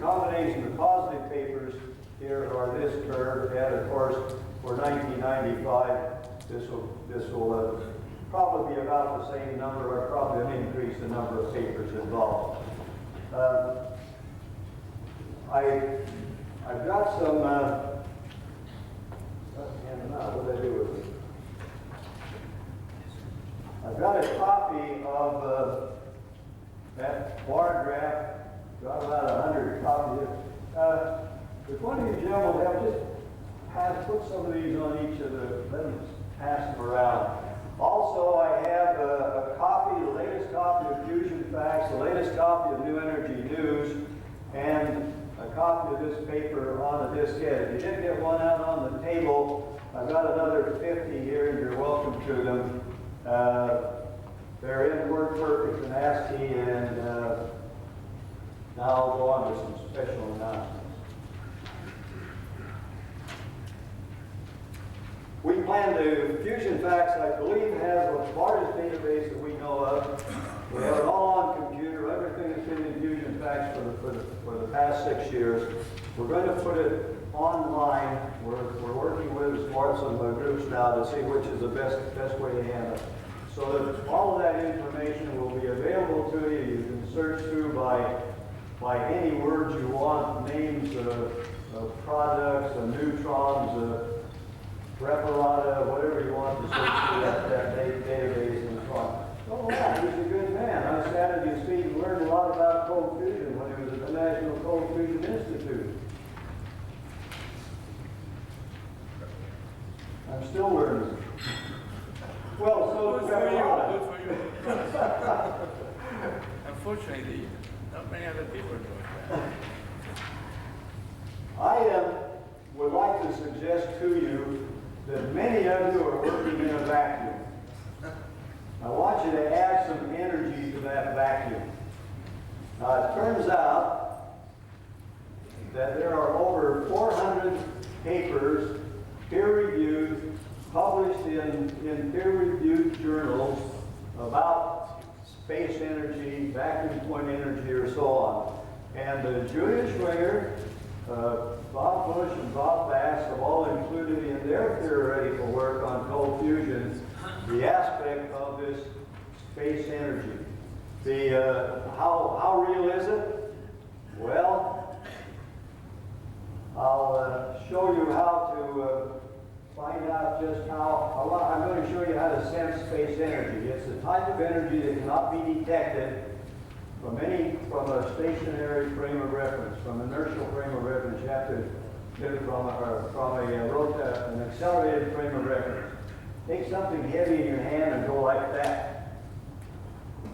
combination of positive papers here are this curve, and of course for 1995 this will probably be about the same number, or probably an increase in the number of papers involved. I've got some. What did I do with it? I've got a copy of that bar graph. Got about 100 copies. If one of you gentlemen have just put some of these on each of let them pass them around. Also, I have a copy, the latest copy of Fusion Facts, the latest copy of New Energy News, and a copy of this paper on a diskette. If you didn't get one out on the table, I've got another 50 here, and you're welcome to them. They're in WordPerfect and ASCII, and now I'll go on to some special announcements. We plan to, Fusion Facts, I believe, has the largest database that we know of. We have it all on computer, everything that's been in Fusion Facts for the past 6 years. We're going to put it online. We're working with some groups now to see which is the best way to handle it. So that all of that information will be available to you. You can search through by any words you want, names of products, neutrons, preparata, whatever you want to search through that database and so on. Oh, wow, he's a good man. I sat at his feet and learned a lot about cold fusion when he was at the National Cold Fusion Institute. I'm still learning. Well, so good for you. Unfortunately, Not many other people are doing that. I would like to suggest to you that many of you are working in a vacuum. I want you to add some energy to that vacuum. It turns out that there are over 400 papers, peer-reviewed, published in peer-reviewed journals about space energy, vacuum point energy, or so on. And Julius Schwinger, Bob Bush, and Bob Bass have all included in their theoretical work on cold fusion the aspect of this space energy. How real is it? Well, I'll show you how to find out just how. I'm going to show you how to sense space energy. It's a type of energy that cannot be detected from a stationary frame of reference, from an inertial frame of reference. You have to get it from an accelerated frame of reference. Take something heavy in your hand and go like that.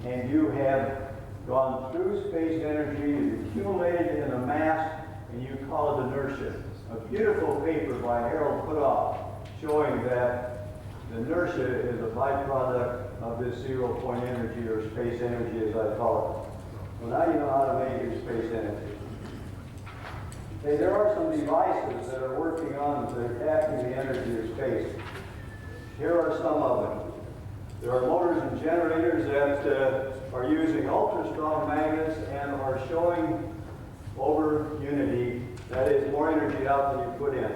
And you have gone through space energy, you've accumulated it in a mass, and you call it inertia. A beautiful paper by Harold Putoff showing that the inertia is a byproduct of this zero-point energy, or space energy as I call it. Well, now you know how to make your space energy. Okay, there are some devices that are working on attacking the energy of space. Here are some of them. There are motors and generators that are using ultra-strong magnets and are showing over unity, that is, more energy out than you put in.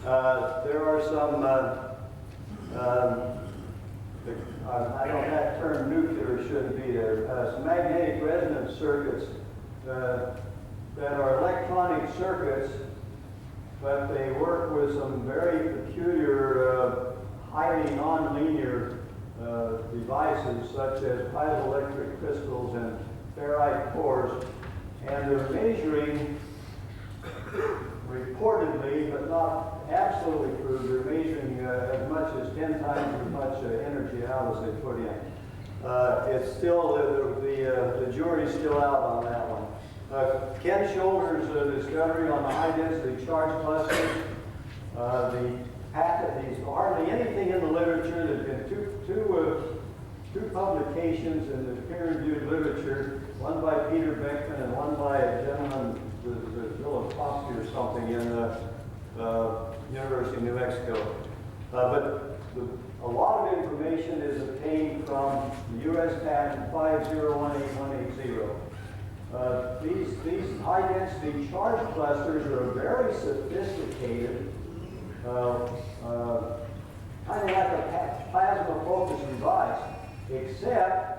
There are some, I don't that term nuclear shouldn't be there, some magnetic resonance circuits that are electronic circuits, but they work with some very peculiar, highly nonlinear devices such as piezoelectric crystals and ferrite cores, and they're measuring, reportedly, but not absolutely proved, they're measuring as much as 10 times as much energy out as they put in. It's still, the jury's still out on that one. Ken Shoulder's discovery on the high-density charge clusters, the patent, there's hardly anything in the literature. There's been two publications in the peer-reviewed literature, one by Peter Beckman and one by a gentleman, Philip Foskey or something, in the University of New Mexico. But a lot of information is obtained from the U.S. patent 5018180. These high-density charge clusters are very sophisticated, kind of like a plasma focus device, except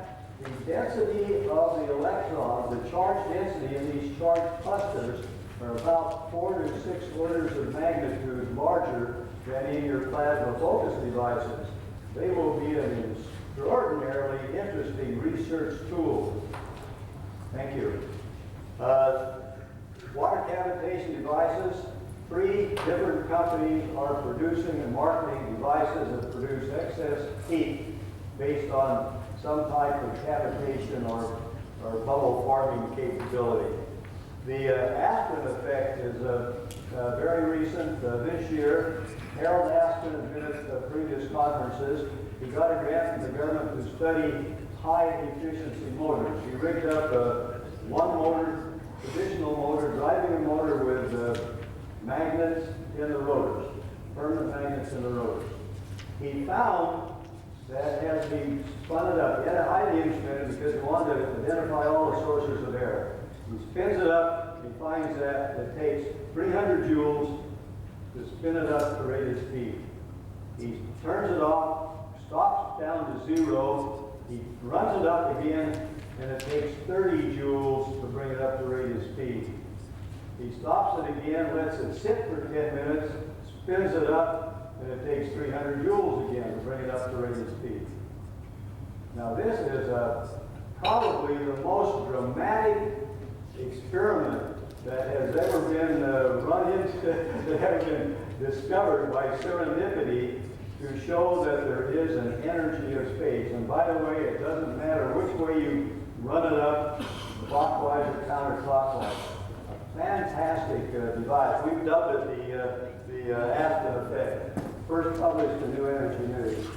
the density of the electrons, the charge density in these charge clusters are about 4 to 6 orders of magnitude larger than in your plasma focus devices. They will be an extraordinarily interesting research tool. Thank you. Water cavitation devices. 3 different companies are producing and marketing devices that produce excess heat based on some type of cavitation or bubble forming capability. The Aspen effect is very recent. This year, Harold Aspen has been at previous conferences. He got a grant from the government to study high-efficiency motors. He rigged up one motor, traditional motor, driving a motor with magnets in the rotors, permanent magnets in the rotors. He found that as he spun it up, he had it highly instrumented because he wanted to identify all the sources of error. He spins it up, he finds that it takes 300 joules to spin it up to rated speed. He turns it off, stops down to 0, he runs it up again, and it takes 30 joules to bring it up to rated speed. He stops it again, lets it sit for 10 minutes, spins it up, and it takes 300 joules again to bring it up to rated speed. Now this is probably the most dramatic experiment that has ever been run into, that has been discovered by serendipity to show that there is an energy of space. And by the way, it doesn't matter which way you run it up, clockwise or counterclockwise. A fantastic device. We've dubbed it the Aspen effect. First published in New Energy News.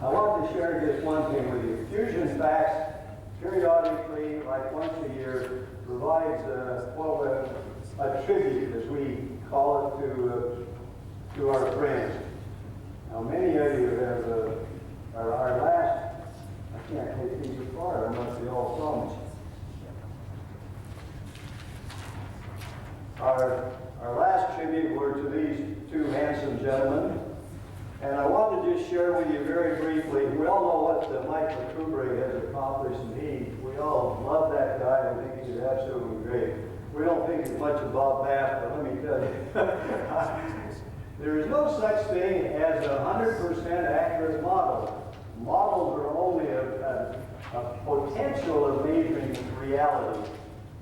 I want to share just one thing with you. Fusion Facts periodically, like once a year, provides a tribute, as we call it, to our friends. Now, many of you have our last. I can't take these apart. I must be all thumbs. Our last tribute were to these two handsome gentlemen. And I want to just share with you very briefly, we all know what Michael Kubrick has accomplished, and we all love that guy and think he's absolutely great. We don't think as much of Bob Bass, but let me tell you, there is no such thing as a 100% accurate model. Models are only a potential of measuring reality.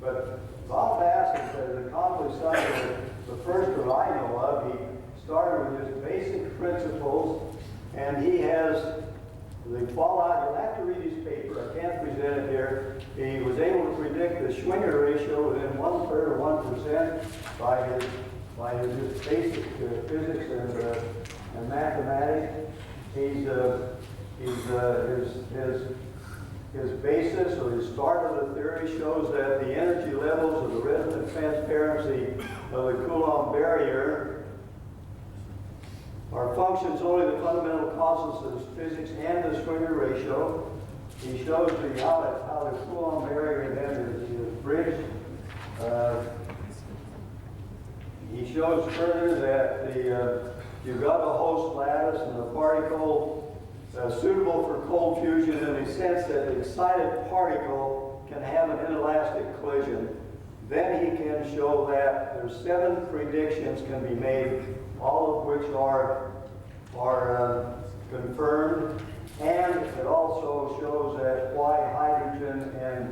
But Bob Bass has accomplished something the first that I know of. He started with just basic principles, and he has the fallout. You'll have to read his paper. I can't present it here. He was able to predict the Schwinger ratio within 1/3 of 1% by his just basic physics and mathematics. His basis or his start of the theory shows that the energy levels of the resonant transparency of the Coulomb barrier are functions only the fundamental causes of physics and the Schwinger ratio. He shows you how the Coulomb barrier then is bridged. He shows further that you've got a host lattice and the particle suitable for cold fusion in the sense that the excited particle can have an inelastic collision. Then he can show that there's 7 predictions can be made, all of which are confirmed, and it also shows that why hydrogen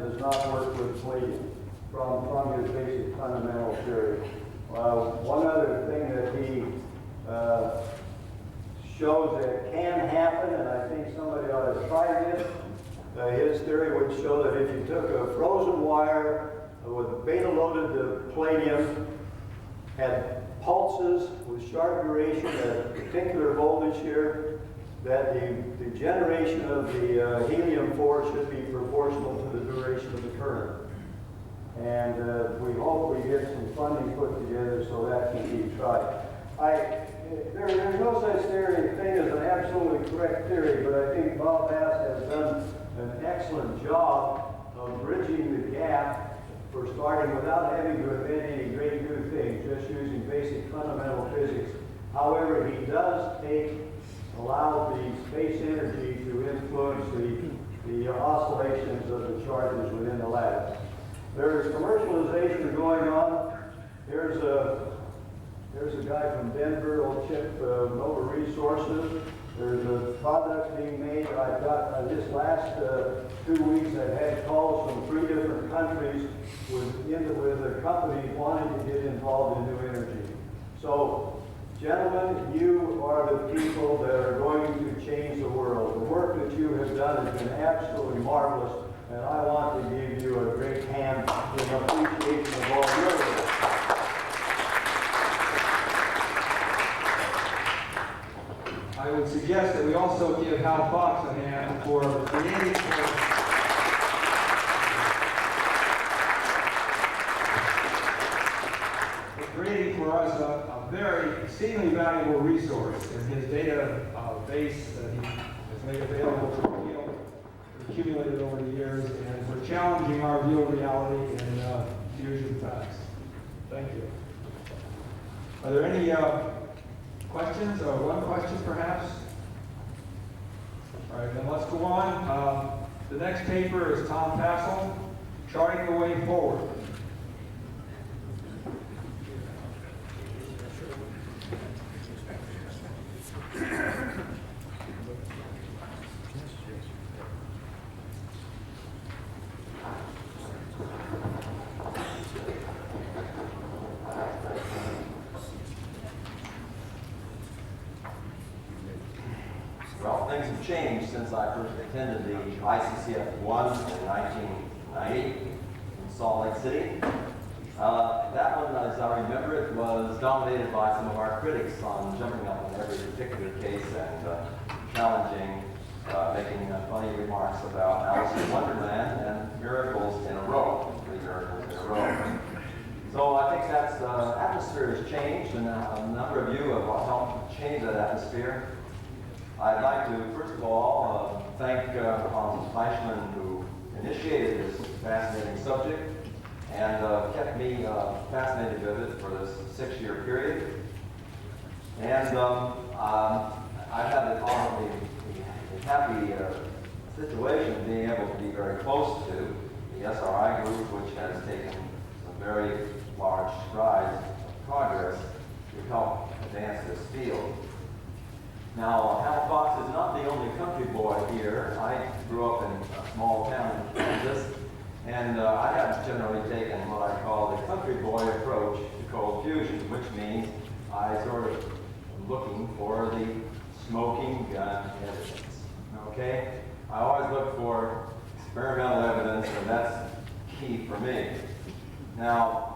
does not work with palladium from his basic fundamental theory. One other thing that he shows that can happen, and I think somebody ought to try this. His theory would show that if you took a frozen wire with beta-loaded palladium, had pulses with sharp duration at a particular voltage here, that the generation of the helium force should be proportional to the duration of the current. And we hope we get some funding put together so that can be tried. There's no such thing as an absolutely correct theory, but I think Bob Bass has done an excellent job of bridging the gap for starting without having to invent any great new things, just using basic fundamental physics. However, he does allow the space energy to influence the oscillations of the charges within the lattice. There's commercialization going on. There's a guy from Denver, old Chip Nova Resources. There's a product being made. I've got this last 2 weeks I've had calls from 3 different countries with companies wanting to get involved in new energy. So, gentlemen, you are the people that are going to change the world. The work that you have done has been absolutely marvelous, and I want to give you a great hand in appreciation of all your work. I would suggest that we also give Hal Fox a hand for creating for us a very exceedingly valuable resource in his data base that he has made available to the field, accumulated over the years, and for challenging our view of reality in Fusion Facts. Thank you. Are there any questions, or one question perhaps? All right, then let's go on. The next paper is Tom Passel, Charting the Way Forward. Well, things have changed since I first attended the ICCF-1 in 90 in Salt Lake City. That one, as I remember it, was dominated by some of our critics on jumping up on every particular case and challenging, making funny remarks about Alice in Wonderland and miracles in a row, 3 miracles in a row. So I think that's, atmosphere has changed, and a number of you have helped change that atmosphere. I'd like to, first of all, thank Hans Fleischman, who initiated this fascinating subject and kept me fascinated with it for this 6-year period. And I've had the happy situation of being able to be very close to the SRI group, which has taken some very large strides of progress to help advance this field. Now, Hal Fox is not the only country boy here. I grew up in a small town in Kansas, and I have generally taken what I call the country boy approach to cold fusion, which means I sort of am looking for the smoking gun evidence. Okay? I always look for experimental evidence, and that's key for me. Now,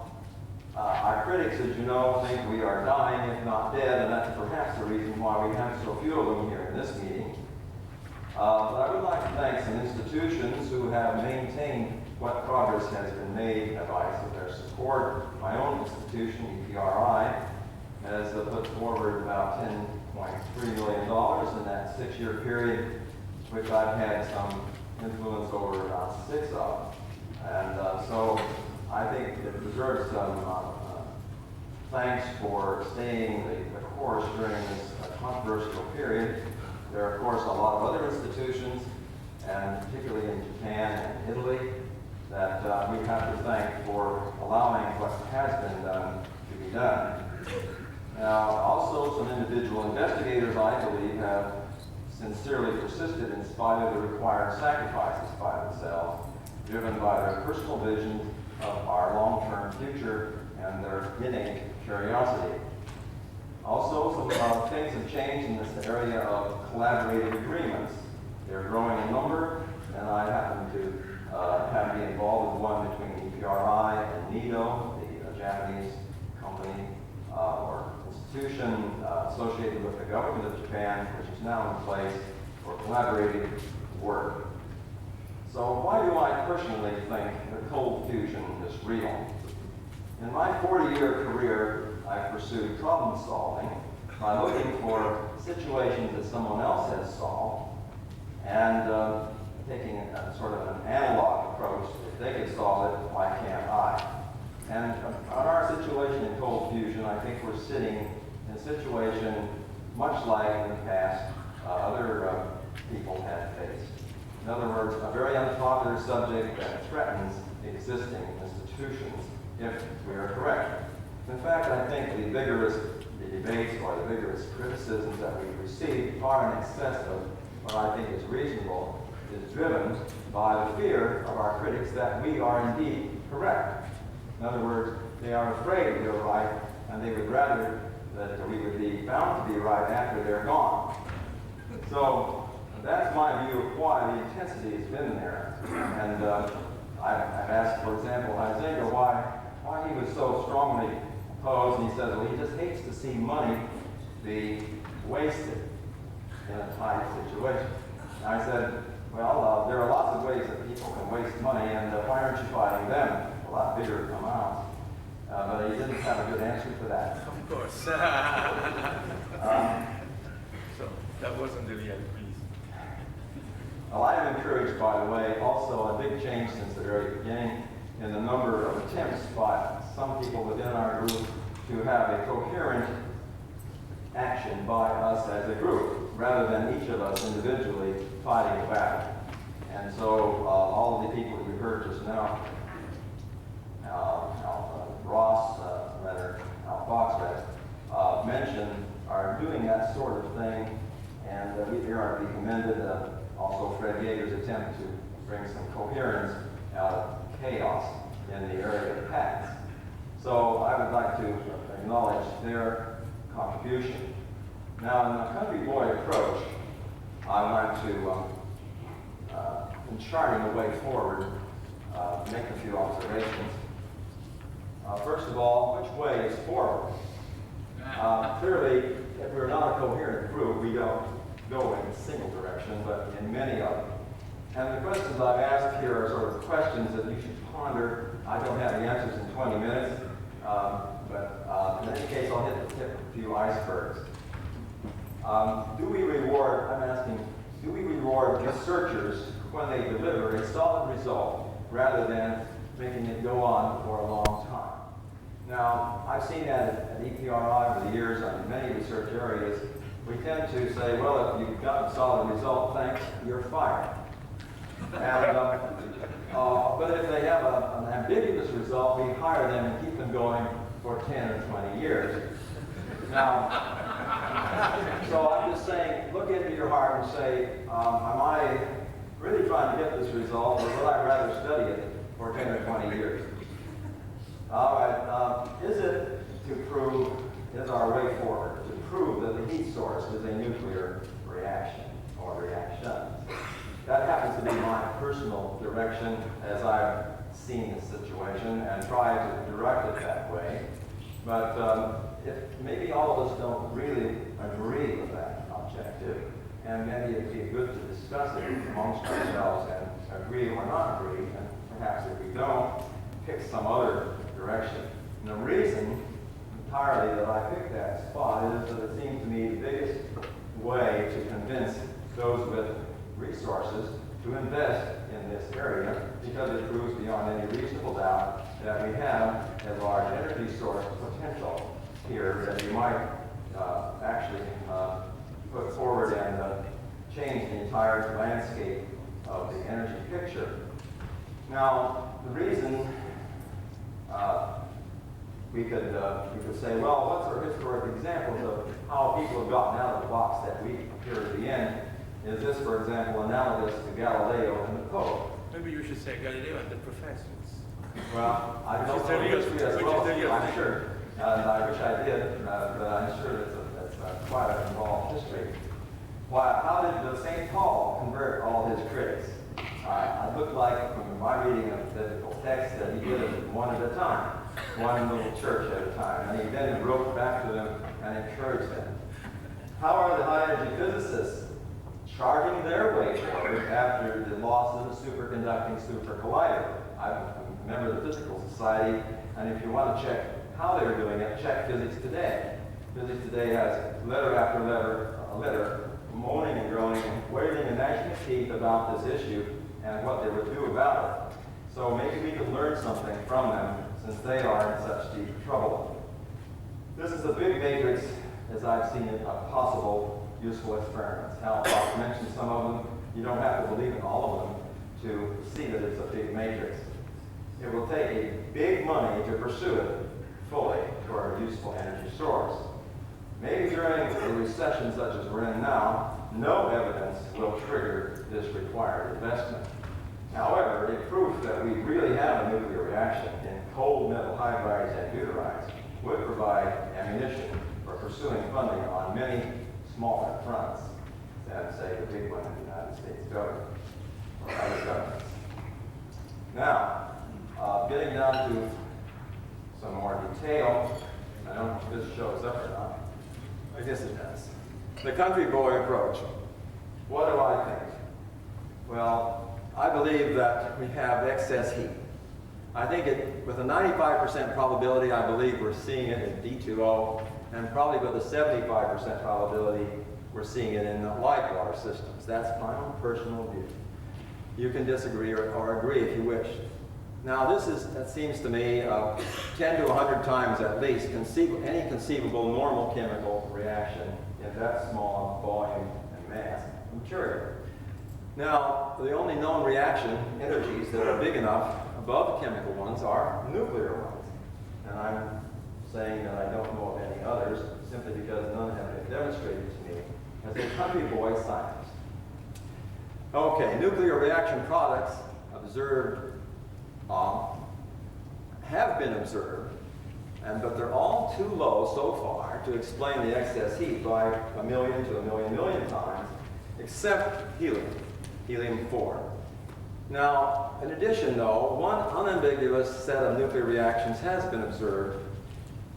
our critics, as you know, think we are dying, if not dead, and that's perhaps the reason why we have so few of them here in this meeting. But I would like to thank some institutions who have maintained what progress has been made at ICE with their support. My own institution, EPRI, has put forward about $10.3 million in that 6-year period, which I've had some influence over about 6 of. And so I think it deserves some thanks for staying the course during this controversial period. There are, of course, a lot of other institutions, and particularly in Japan and Italy, that we have to thank for allowing what has been done to be done. Now, also some individual investigators, I believe, have sincerely persisted in spite of the required sacrifices by themselves, driven by their personal visions of our long-term future and their innate curiosity. Also, some things have changed in this area of collaborative agreements. They're growing in number, and I happen to have been involved with one between EPRI and NIDO, the Japanese company or institution associated with the government of Japan, which is now in place for collaborative work. So why do I personally think that cold fusion is real? In my 40-year career, I've pursued problem solving by looking for situations that someone else has solved and taking a sort of an analog approach. If they could solve it, why can't I? And on our situation in cold fusion, I think we're sitting in a situation much like in the past other people had faced. In other words, a very unpopular subject that threatens existing institutions if we are correct. In fact, I think the debates or the vigorous criticisms that we've received far in excess of what I think is reasonable is driven by the fear of our critics that we are indeed correct. In other words, they are afraid we're right, and they would rather that we would be found to be right after they're gone. So that's my view of why the intensity has been there. And I've asked, for example, Isaiah why he was so strongly opposed, and he says, well, he just hates to see money be wasted in a tight situation. And I said, well, there are lots of ways that people can waste money, and why aren't you fighting them a lot bigger amounts? But he didn't have a good answer for that. Of course. So that wasn't the real reason. Well, I am encouraged, by the way, also a big change since the very beginning in the number of attempts by some people within our group to have a coherent action by us as a group, rather than each of us individually fighting the battle. And so all of the people that we heard just now, Al Fox mentioned, are doing that sort of thing, and we are to be commended. Also, Fred Yeager's attempt to bring some coherence out of chaos in the area of patents. So I would like to acknowledge their contribution. Now, in the country boy approach, I want to, in charting the way forward, make a few observations. First of all, which way is forward? Clearly, if we're not a coherent group, we don't go in a single direction, but in many of them. And the questions I've asked here are sort of questions that you should ponder. I don't have the answers in 20 minutes, but in any case, I'll hit the tip of a few icebergs. Do we reward researchers when they deliver a solid result rather than making it go on for a long time? Now, I've seen that at EPRI over the years on many research areas. We tend to say, well, if you've got a solid result, thanks, you're fired. And, but if they have an ambiguous result, we hire them and keep them going for 10 or 20 years. Now, so I'm just saying, look into your heart and say, am I really trying to get this result, or would I rather study it for 10 or 20 years? All right, is it to prove, is our way forward, to prove that the heat source is a nuclear reaction or reactions? That happens to be my personal direction as I've seen the situation and tried to direct it that way. But if maybe all of us don't really agree with that objective, and maybe it'd be good to discuss it amongst ourselves and agree or not agree, and perhaps if we don't, pick some other direction. And the reason entirely that I picked that spot is that it seems to me the biggest way to convince those with resources to invest in this area, because it proves beyond any reasonable doubt that we have a large energy source potential here that we might actually put forward and change the entire landscape of the energy picture. Now, the reason we could say, well, what's our historic examples of how people have gotten out of the box that we appear at the end? Is this, for example, analogous to Galileo and the Pope? Maybe you should say Galileo and the professors. Well, I don't know history as well, I'm sure. I wish I did, but I'm sure that's quite an involved history. Why, how did St. Paul convert all his critics? It looked like, from my reading of the biblical text, that he did it one at a time, one little church at a time, and he then wrote back to them and encouraged them. How are the high-energy physicists charging their way forward after the loss of the superconducting supercollider? I'm a member of the Physical Society, and if you want to check how they're doing it, check Physics Today. Physics Today has letter after letter, moaning and groaning, wailing and gnashing of teeth about this issue and what they would do about it. So maybe we can learn something from them, since they are in such deep trouble. This is a big matrix, as I've seen it, of possible useful experiments. Hal Fox mentioned some of them. You don't have to believe in all of them to see that it's a big matrix. It will take a big money to pursue it fully for a useful energy source. Maybe during a recession such as we're in now, no evidence will trigger this required investment. However, a proof that we really have a nuclear reaction in cold metal hydrides and deuterides would provide ammunition for pursuing funding on many smaller fronts than, say, the big one in the United States government or other governments. Now, getting down to some more detail, I don't know if this shows up or not. I guess it does. The country boy approach. What do I think? Well, I believe that we have excess heat. I think with a 95% probability, I believe we're seeing it in D2O, and probably with a 75% probability, we're seeing it in the light water systems. That's my own personal view. You can disagree or agree if you wish. Now, that seems to me 10 to 100 times at least any conceivable normal chemical reaction in that small volume and mass of material. Now, the only known reaction energies that are big enough above the chemical ones are nuclear ones. And I'm saying that I don't know of any others simply because none have been demonstrated to me as a country boy scientist. Okay, nuclear reaction products observed have been observed, but they're all too low so far to explain the excess heat by 1 million to 1 million times, except helium, helium-4. Now, in addition though, one unambiguous set of nuclear reactions has been observed,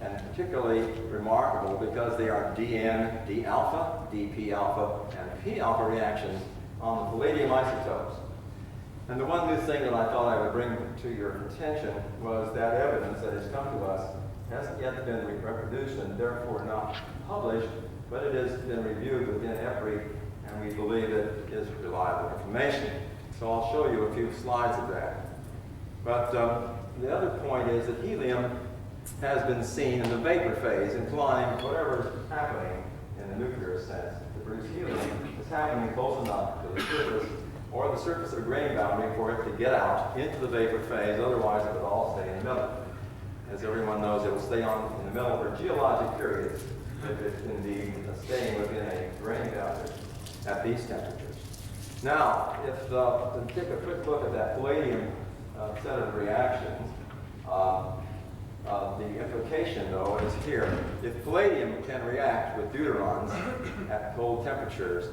and particularly remarkable because they are DN, D alpha, DP alpha, and P alpha reactions on the palladium isotopes. And the one new thing that I thought I would bring to your attention was that evidence that has come to us hasn't yet been reproduced and therefore not published, but it has been reviewed within EPRI, and we believe it is reliable information. So I'll show you a few slides of that. But the other point is that helium has been seen in the vapor phase, implying whatever is happening in the nuclear sense to produce helium is happening close enough to the surface or the surface of a grain boundary for it to get out into the vapor phase, otherwise it would all stay in the middle. As everyone knows, it will stay on in the middle for geologic periods if it's indeed staying within a grain boundary at these temperatures. Now, if to take a quick look at that palladium set of reactions, the implication, though, is here. If palladium can react with deuterons at cold temperatures,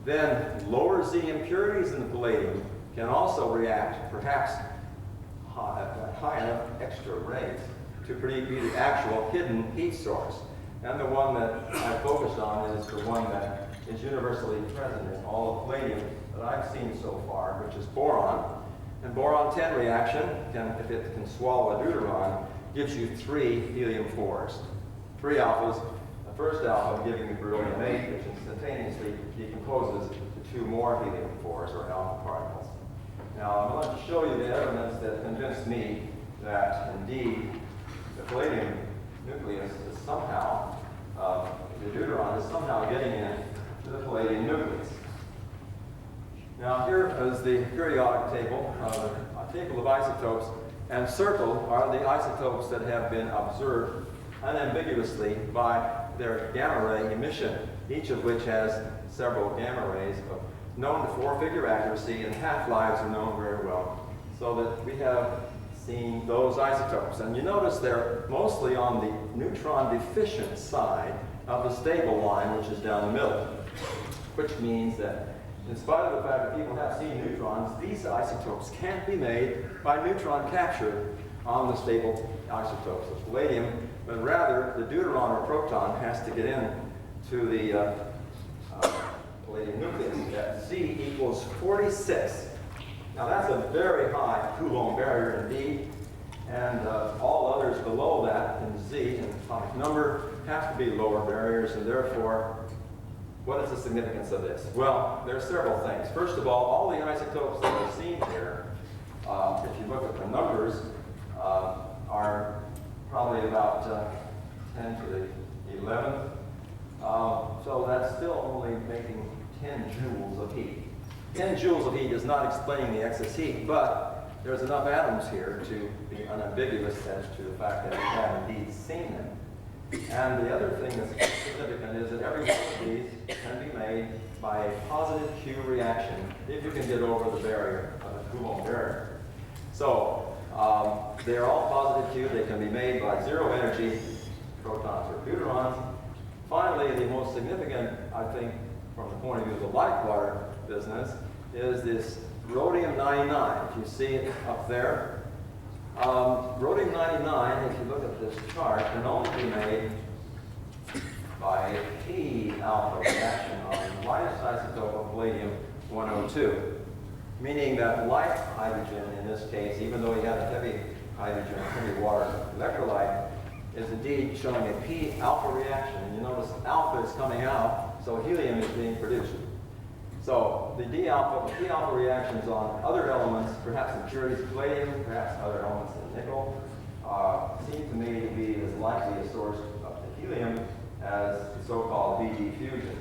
then lower Z impurities in the palladium can also react, perhaps at high enough extra rates, to be the actual hidden heat source. And the one that I focused on is the one that is universally present in all of palladium that I've seen so far, which is boron. And boron-10 reaction, if it can swallow a deuteron, gives you 3 helium-4s, 3 alphas. The first alpha giving you beryllium-8, which instantaneously decomposes to 2 more helium-4s, or alpha particles. Now, I'm going to show you the evidence that convinced me that, indeed, the palladium nucleus is somehow, the deuteron is somehow getting in to the palladium nucleus. Now, here is the periodic table, a table of isotopes, and circled are the isotopes that have been observed unambiguously by their gamma ray emission, each of which has several gamma rays known to 4-figure accuracy, and half-lives are known very well, so that we have seen those isotopes. And you notice they're mostly on the neutron deficient side of the stable line, which is down the middle, which means that in spite of the fact that people have seen neutrons, these isotopes can't be made by neutron capture on the stable isotopes of palladium, but rather the deuteron or proton has to get in to the palladium nucleus. That Z equals 46. Now that's a very high Coulomb barrier indeed, and all others below that in Z in atomic number have to be lower barriers, and therefore, what is the significance of this? Well, there are several things. First of all the isotopes that are seen here, if you look at the numbers, are probably about 10 to the 11th. So that's still only making 10 joules of heat. 10 joules of heat is not explaining the excess heat, but there's enough atoms here to be unambiguous as to the fact that we have indeed seen them. And the other thing that's significant is that every one of these can be made by a positive Q reaction if you can get over the barrier of the Coulomb barrier. So they're all positive Q. They can be made by zero energy protons or deuterons. Finally, the most significant, I think, from the point of view of the light water business, is this rhodium-99. If you see it up there, rhodium-99, if you look at this chart, can only be made by a P alpha reaction on the lightest isotope of palladium-102, meaning that light hydrogen, in this case, even though you have a heavy hydrogen, heavy water electrolyte, is indeed showing a P alpha reaction. And you notice alpha is coming out, so helium is being produced. So the D alpha, P alpha reactions on other elements, perhaps impurities of palladium, perhaps other elements in nickel, seem to me to be as likely a source of the helium as the so-called VG fusion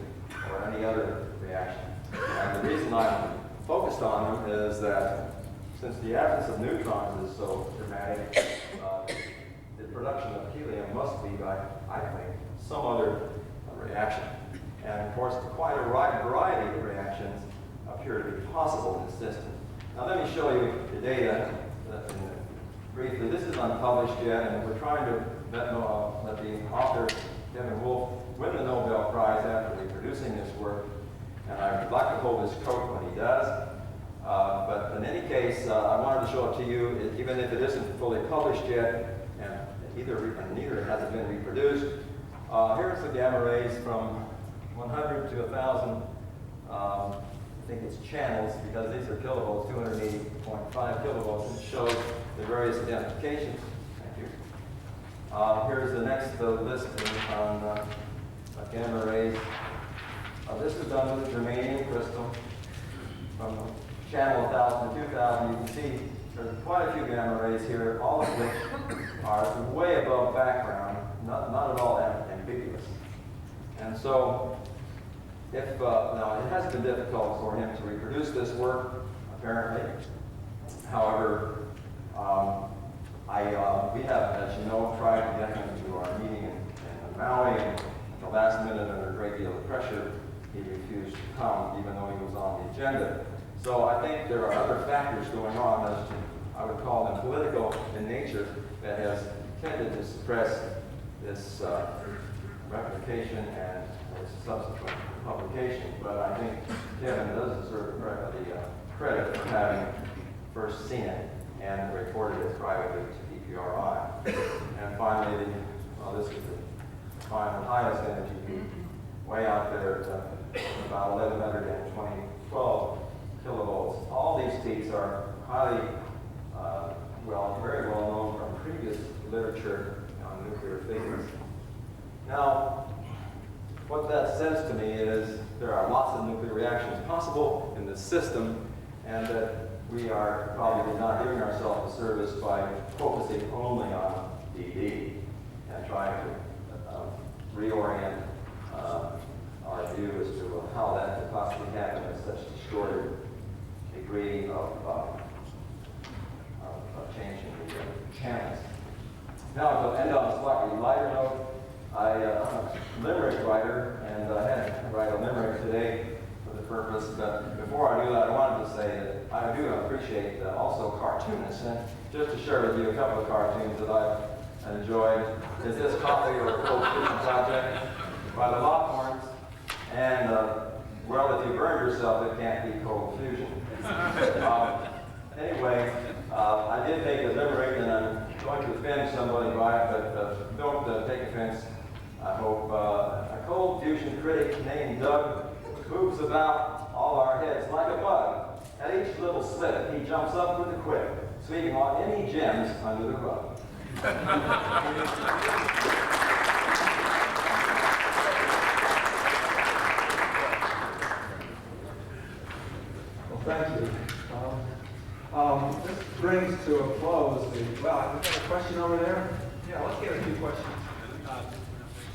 or any other reaction. And the reason I'm focused on them is that since the absence of neutrons is so dramatic, the production of helium must be by, I think, some other reaction. And of course, quite a wide variety of reactions appear to be possible in this system. Now let me show you the data briefly. This is unpublished yet, and we're trying to let the author, Kevin Wolf, win the Nobel Prize after producing this work. And I would like to hold his coat when he does. But in any any case, I wanted to show it to you, even if it isn't fully published yet, and neither has it been reproduced. Here's the gamma rays from 100 to 1,000. I think it's channels, because these are kilovolts, 280.5 kilovolts. It shows the various identifications. Thank you. Here's the next list on gamma rays. This is done with germanium crystal. From channel 1,000 to 2,000, you can see there's quite a few gamma rays here, all of which are way above background, not at all ambiguous. And so, if now it has been difficult for him to reproduce this work, apparently. However, we have, as you know, tried to get him to our meeting in Maui, and at the last minute, under a great deal of pressure, he refused to come, even though he was on the agenda. So I think there are other factors going on, as to, I would call them political in nature, that has tended to suppress this replication and its subsequent publication. But I think Kevin does deserve the credit for having first seen it and reported it privately to PPRI. And finally, this is the final highest energy peak, way out there at about 1,112 kilovolts. All these peaks are highly, very well known from previous literature on nuclear physics. Now, what that says to me is there are lots of nuclear reactions possible in this system, and that we are probably not doing ourselves a service by focusing only on DD and trying to reorient our view as to how that could possibly happen at such distorted degree of change in the channels. Now, to end on a slightly lighter note, I'm a limerick writer, and I had to write a limerick today for the purpose, but before I do that, I wanted to say that I do appreciate also cartoonists, and just to share with you a couple of cartoons that I've enjoyed. Is this Coffee or Cold Fusion Project by the Lockhorns, and well, if you burn yourself, it can't be cold fusion. Anyway, I did make a limerick, and I'm going to offend somebody by it, but don't take offense. I hope a cold fusion critic named Doug moves about all our heads like a bug. At each little slip, he jumps up with a quip, sweeping on any gems under the rug. Well, thank you. This brings to a close the, we've got a question over there? Yeah, let's get a few questions.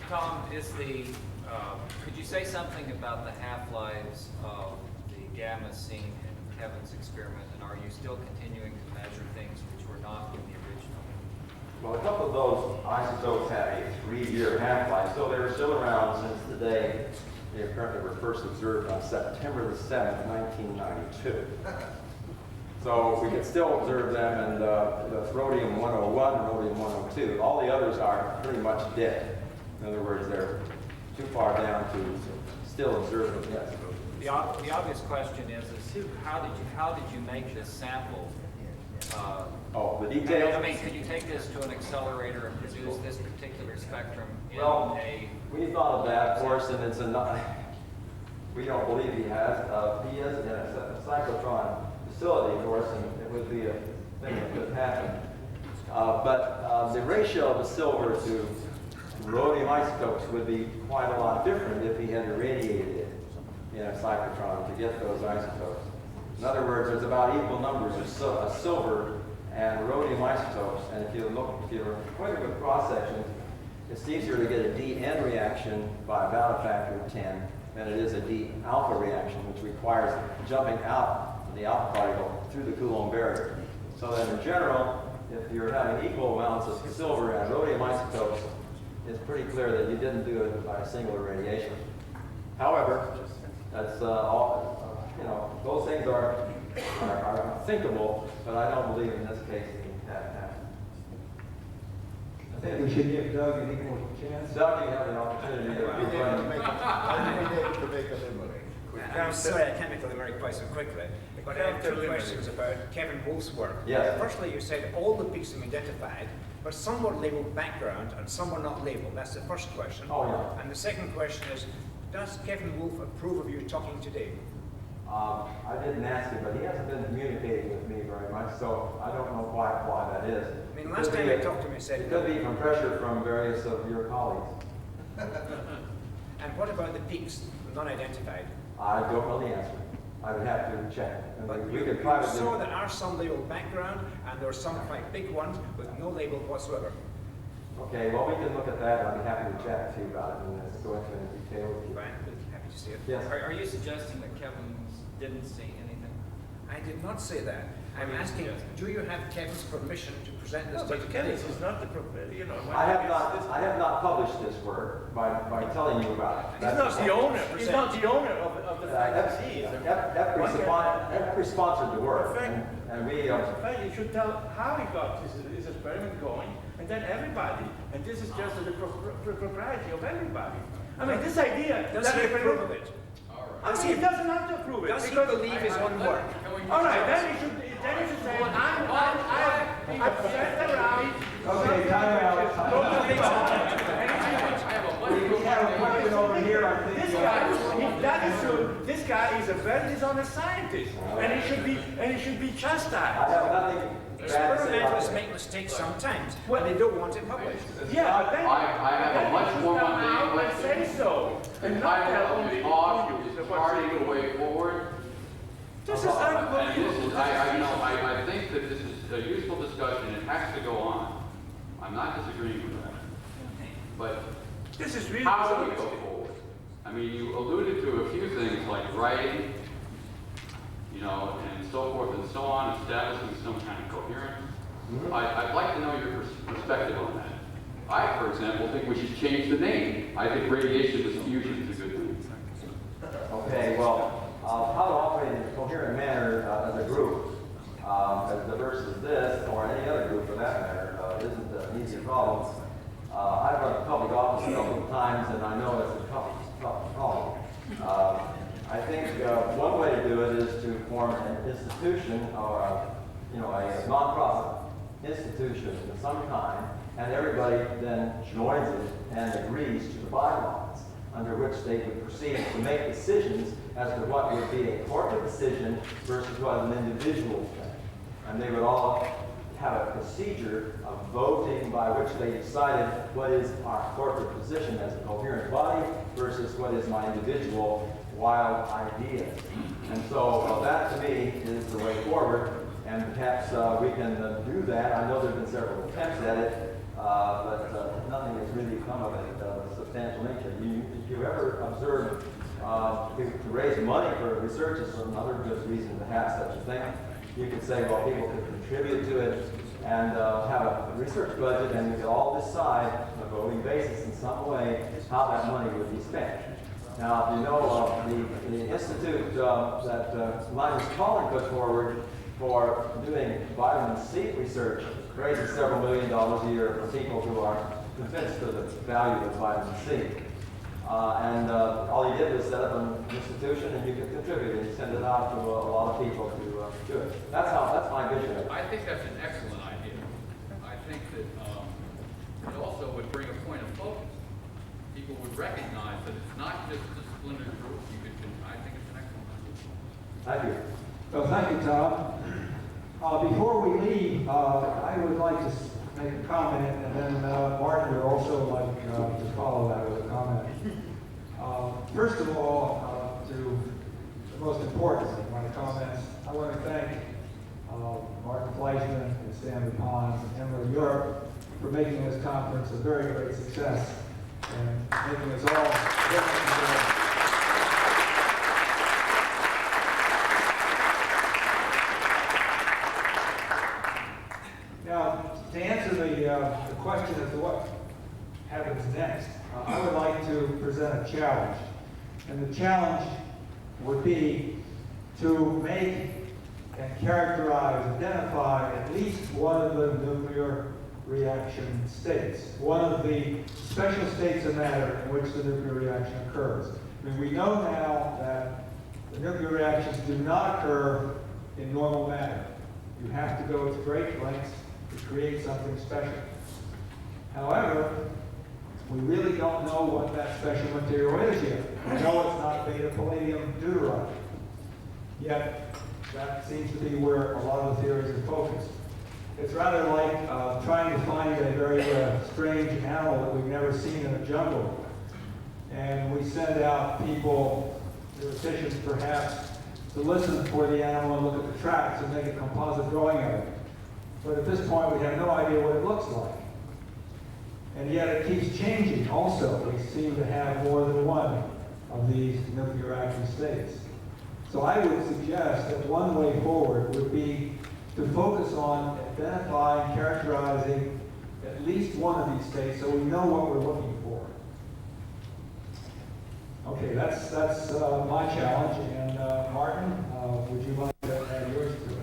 Tom, could you say something about the half-lives of the gamma seen in Kevin's experiment, and are you still continuing to measure things which were not in the original? Well, a couple of those isotopes have a 3-year half-life, so they're still around since the day they apparently were first observed on September the 7th, 1992. So we can still observe them, and the rhodium-101 and rhodium-102. All the others are pretty much dead. In other words, they're too far down to still observe them yet. The obvious question is how did you make this sample? The details? I mean, could you take this to an accelerator and produce this particular spectrum in we thought of that, of course, and it's we don't believe he has. He is in a cyclotron facility, of course, and it would be a thing that could happen. But the ratio of the silver to rhodium isotopes would be quite a lot different if he had irradiated it in a cyclotron to get those isotopes. In other words, there's about equal numbers of silver and rhodium isotopes, and if you're acquainted with cross sections, it's easier to get a D-N reaction by about a factor of 10 than it is a D-alpha reaction, which requires jumping out of the alpha particle through the Coulomb barrier. So that in general, if you're having equal amounts of silver and rhodium isotopes, it's pretty clear that you didn't do it by a single irradiation. However, that's those things are thinkable, but I don't believe in this case that happened. I think we should give Doug an equal chance. Doug, you have an opportunity to to make a limerick. I'm sorry, I can't make the limerick quite so quickly. But I have two questions about Kevin Wolf's work. Yes. Firstly, you said all the peaks have been identified, but some were labeled background and some were not labeled. That's the first question. Oh, yeah. And the second question is, does Kevin Wolf approve of you talking today? I didn't ask him, but he hasn't been communicating with me very much, so I don't know why that is. I mean, last time I talked to him, he said it could be from pressure from various of your colleagues. And what about the peaks, non-identified? I don't know the answer. I would have to check. But we you could privately. saw there are some labeled background, and there are some quite big ones with no label whatsoever. Okay, well, we can look at that. I'd be happy to chat to you about it and go into any detail with you. Fine, happy to see it. Yes. Are you suggesting that Kevin didn't see anything? I did not say that. I'm asking, do you have Kevin's permission to present this No, to but Kevin is not the, you know. I have not published this work by telling you about it. He's not the owner. He's not the owner of the fantasy. Every sponsored the work. Perfect. And we. In fact, you should tell how he got his experiment going, and then everybody. And this is just the propriety of everybody. I mean, this idea. Does he approve of it? I mean, he doesn't have to approve it. Does he believe his own work? All right, then he should say, I'm upset around. Okay, time out. We have a question over here, I think. This guy is a very dishonest scientist, and he should be chastised. I have nothing bad to say about Experimentalists it. make mistakes sometimes, but they don't want it published. Yeah, but then I have a much more come out mundane and say so, The and not tell title of only the talk you is Charting the Way Forward. This is And this unbelievable. is, I think that this is a useful discussion. It has to go on. I'm not disagreeing with that. But This is really how do we dishonest. go forward? I mean, you alluded to a few things like writing, you know, and so forth and so on, establishing some kind of coherence. I'd like to know your perspective on that. I, for example, think we should change the name. I think radiation diffusion is a good thing. Okay, well, how to operate in a coherent manner as a group, as diverse as this, or any other group for that matter, isn't an easy problem. I've run a public office a couple of times, and I know it's a tough problem. I think one way to do it is to form an institution or a nonprofit institution of some kind, and everybody then joins it and agrees to the bylaws under which they would proceed to make decisions as to what would be a corporate decision versus what an individual thing. And they would all have a procedure of voting by which they decided what is our corporate position as a coherent body versus what is my individual wild ideas. And so that to me is the way forward, and perhaps we can do that. I know there have been several attempts at it, but nothing has really come of it of a substantial nature. If you ever observe to raise money for research is another good reason to have such a thing. You could say, well, people could contribute to it and have a research budget, and we could all decide on a voting basis in some way how that money would be spent. Now, you know, the institute that Linus Pauling put forward for doing vitamin C research raises several $1 million a year for people who are convinced of the value of vitamin C. And all he did was set up an institution, and you could contribute and send it out to a lot of people to do it. That's my vision of it. I think that's an excellent idea. I think that it also would bring a point of focus. People would recognize that it's not just a splintered group. I think it's an excellent idea. Thank you. Well, thank you, Tom. Before we leave, I would like to make a comment, and then Martin would also like to follow that with a comment. First of all, to the most important of my comments, I want to thank Martin Fleischman and Stanley Pons and Emily Europe for making this conference a very great success and making us all very enjoyable. Now, to answer the question as to what happens next, I would like to present a challenge. And the challenge would be to make and characterize, identify at least one of the nuclear reaction states, one of the special states of matter in which the nuclear reaction occurs. I mean, we know now that nuclear reactions do not occur in normal manner. You have to go to great lengths to create something special. However, we really don't know what that special material is yet. We know it's not beta palladium deuteride. Yet, that seems to be where a lot of the theories are focused. It's rather like trying to find a very strange animal that we've never seen in a jungle. And we send out people, theoreticians perhaps, to listen for the animal and look at the tracks and make a composite drawing of it. But at this point, we have no idea what it looks like. And yet it keeps changing also. We seem to have more than one of these nuclear reacting states. So I would suggest that one way forward would be to focus on identifying, characterizing at least one of these states so we know what we're looking for. Okay, that's my challenge. And Martin, would you like to add yours to it?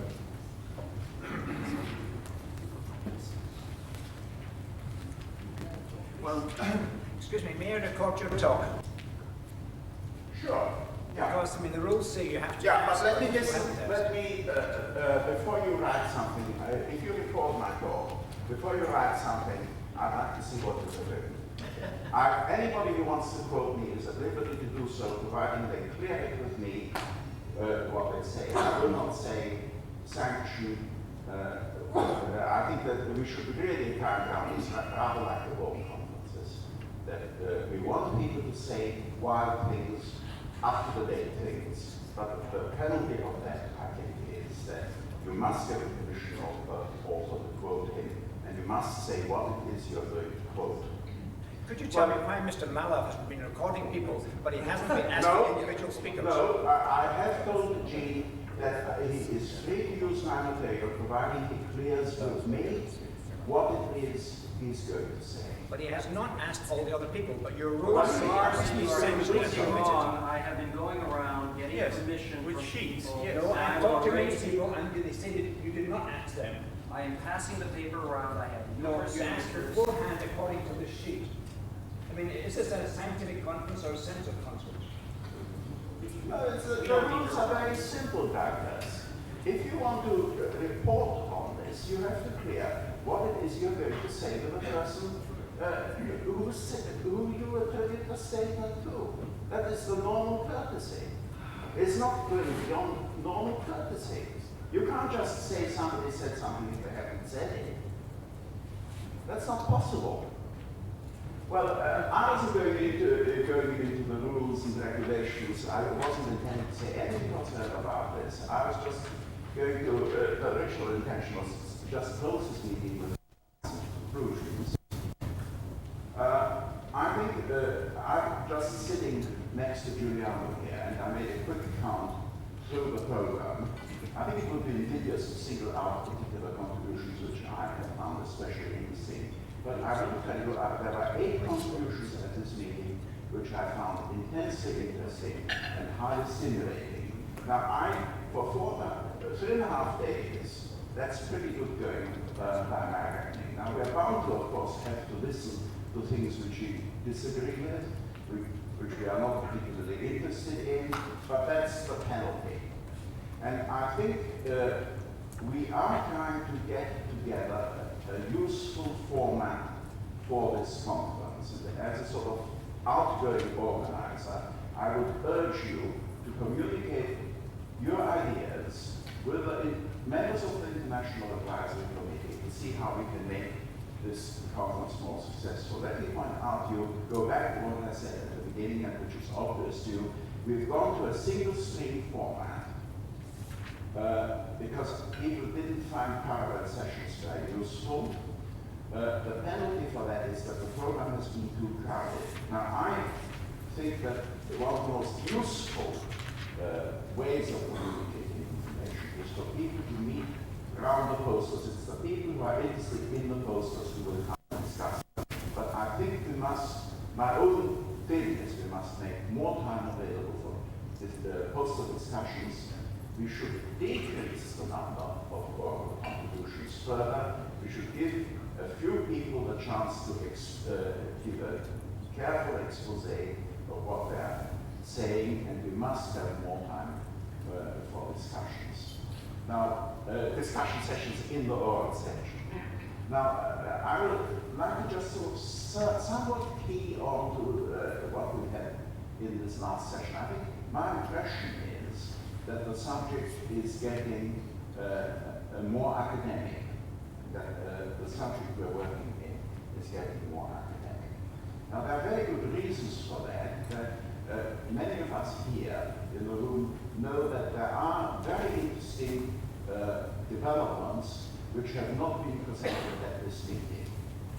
Well, excuse me, may I record your talk? Sure. Yeah. Because, I mean, the rules say you have to... Yeah, but let me before you write something, if you record my talk, before you write something, I'd like to see what you have written. Anybody who wants to quote me is at liberty to do so, providing they clear it with me what they say. I will not say sanction. I think that we should really carry down these rather like the Rome conferences. That we want people to say wild things, up-to-the-date things, but the penalty of that, I think, is that you must get permission of the author to quote him, and you must say what it is you're going to quote. Could you tell me why Mr. Mallove has been recording people, but he hasn't been asking individual speakers? No, I have told Gene that he is free to use my material, providing he clears with me what it is he's going to say. But he has not asked all the other people, but your rules say must be sanctioned and permitted. I have been going around getting permission with from sheets. people. No, I talked to many people and they say that you did not ask them. I am passing the paper around. I have No, numerous you asked answers. beforehand according to this sheet. I mean, is this a scientific conference or a censored conference? The rules are very simple, Douglas. If you want to report on this, you have to clear what it is you're going to say to the person who you attribute the statement to. That is the normal courtesy. It's not going beyond normal courtesy. You can't just say somebody said something if they haven't said it. That's not possible. Well, I wasn't going into the rules and regulations. I wasn't intending to say anything whatsoever about this. I was just going to, the original intention was just close this meeting with conclusions. I think I'm just sitting next to Giuliano here, and I made a quick count through the program. I think it would be invidious to single out particular contributions which I have found especially interesting. But I will tell you, there are 8 contributions at this meeting which I found intensely interesting and highly stimulating. Now, for 3.5 days, that's pretty good going by my reckoning. Now, we are bound to, of course, have to listen to things which we disagree with, which we are not particularly interested in, but that's the penalty. And I think we are trying to get together a useful format for this conference. And as a sort of outgoing organizer, I would urge you to communicate your ideas with the members of the International Advisory Committee to see how we can make this conference more successful. Let me point out, you go back to what I said at the beginning, and which is obvious to you, we've gone to a single stream format because people didn't find parallel sessions very useful. The penalty for that is that the program has been too crowded. Now, I think that one of the most useful ways of communicating information is for people to meet around the posters. It's the people who are interested in the posters who will come and discuss them. But I think we must, my own thing is we must make more time available for the poster discussions. We should decrease the number of oral contributions further. We should give a few people the chance to give a careful expose of what their saying, and we must have more time for discussions. Now, discussion sessions in the oral section. Now, I would like to just sort of somewhat key on to what we had in this last session. I think my impression is that the subject is getting more academic, that the subject we're working in is getting more academic. Now, there are very good reasons for that. Many of us here in the room know that there are very interesting developments which have not been presented at this meeting.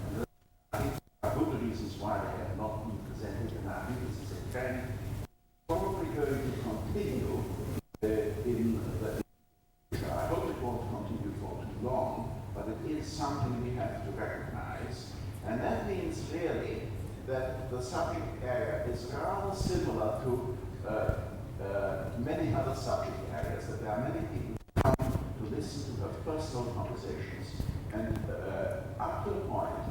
And I think there are good reasons why they have not been presented, and I think this is a trend probably going to continue in the future. I hope it won't continue for too long, but it is something we have to recognize. And that means really that the subject area is rather similar to many other subject areas, that there are many people who come to listen to have personal conversations and up to the point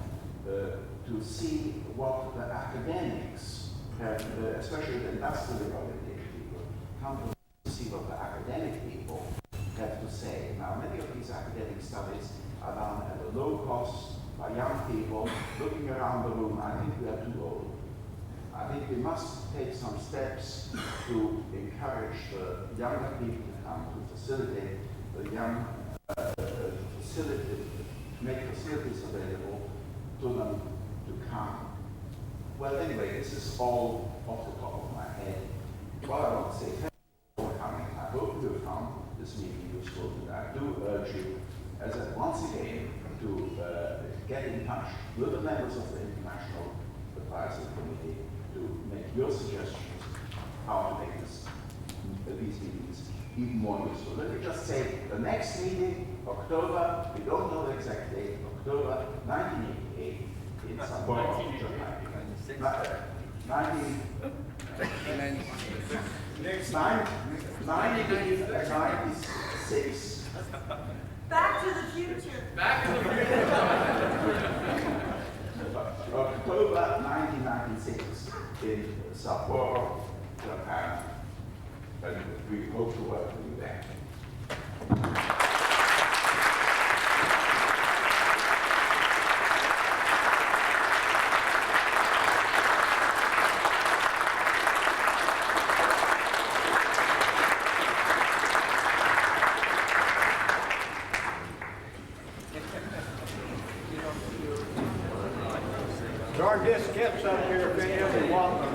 to see what the academics have, especially the industrially oriented people, come to see what the academic people have to say. Now, many of these academic studies are done at a low cost by young people looking around the room. I think we are too old. I think we must take some steps to encourage the younger people to come, to facilitate the young, make facilities available to them to come. Well, anyway, this is all off the top of my head. Well, I want to say thank you for coming. I hope you have found this meeting useful. And I do urge you, once again, to get in touch with the members of the International Advisory Committee to make your suggestions how to make these meetings even more useful. Let me just say, the next meeting, October, we don't know the exact date, October 1988, in Sapporo, Japan. 1996. Back to the future. Back to the future. October 1996 in Sapporo, Japan. And we hope to work with you there. Our disc gets up here if any of you want them.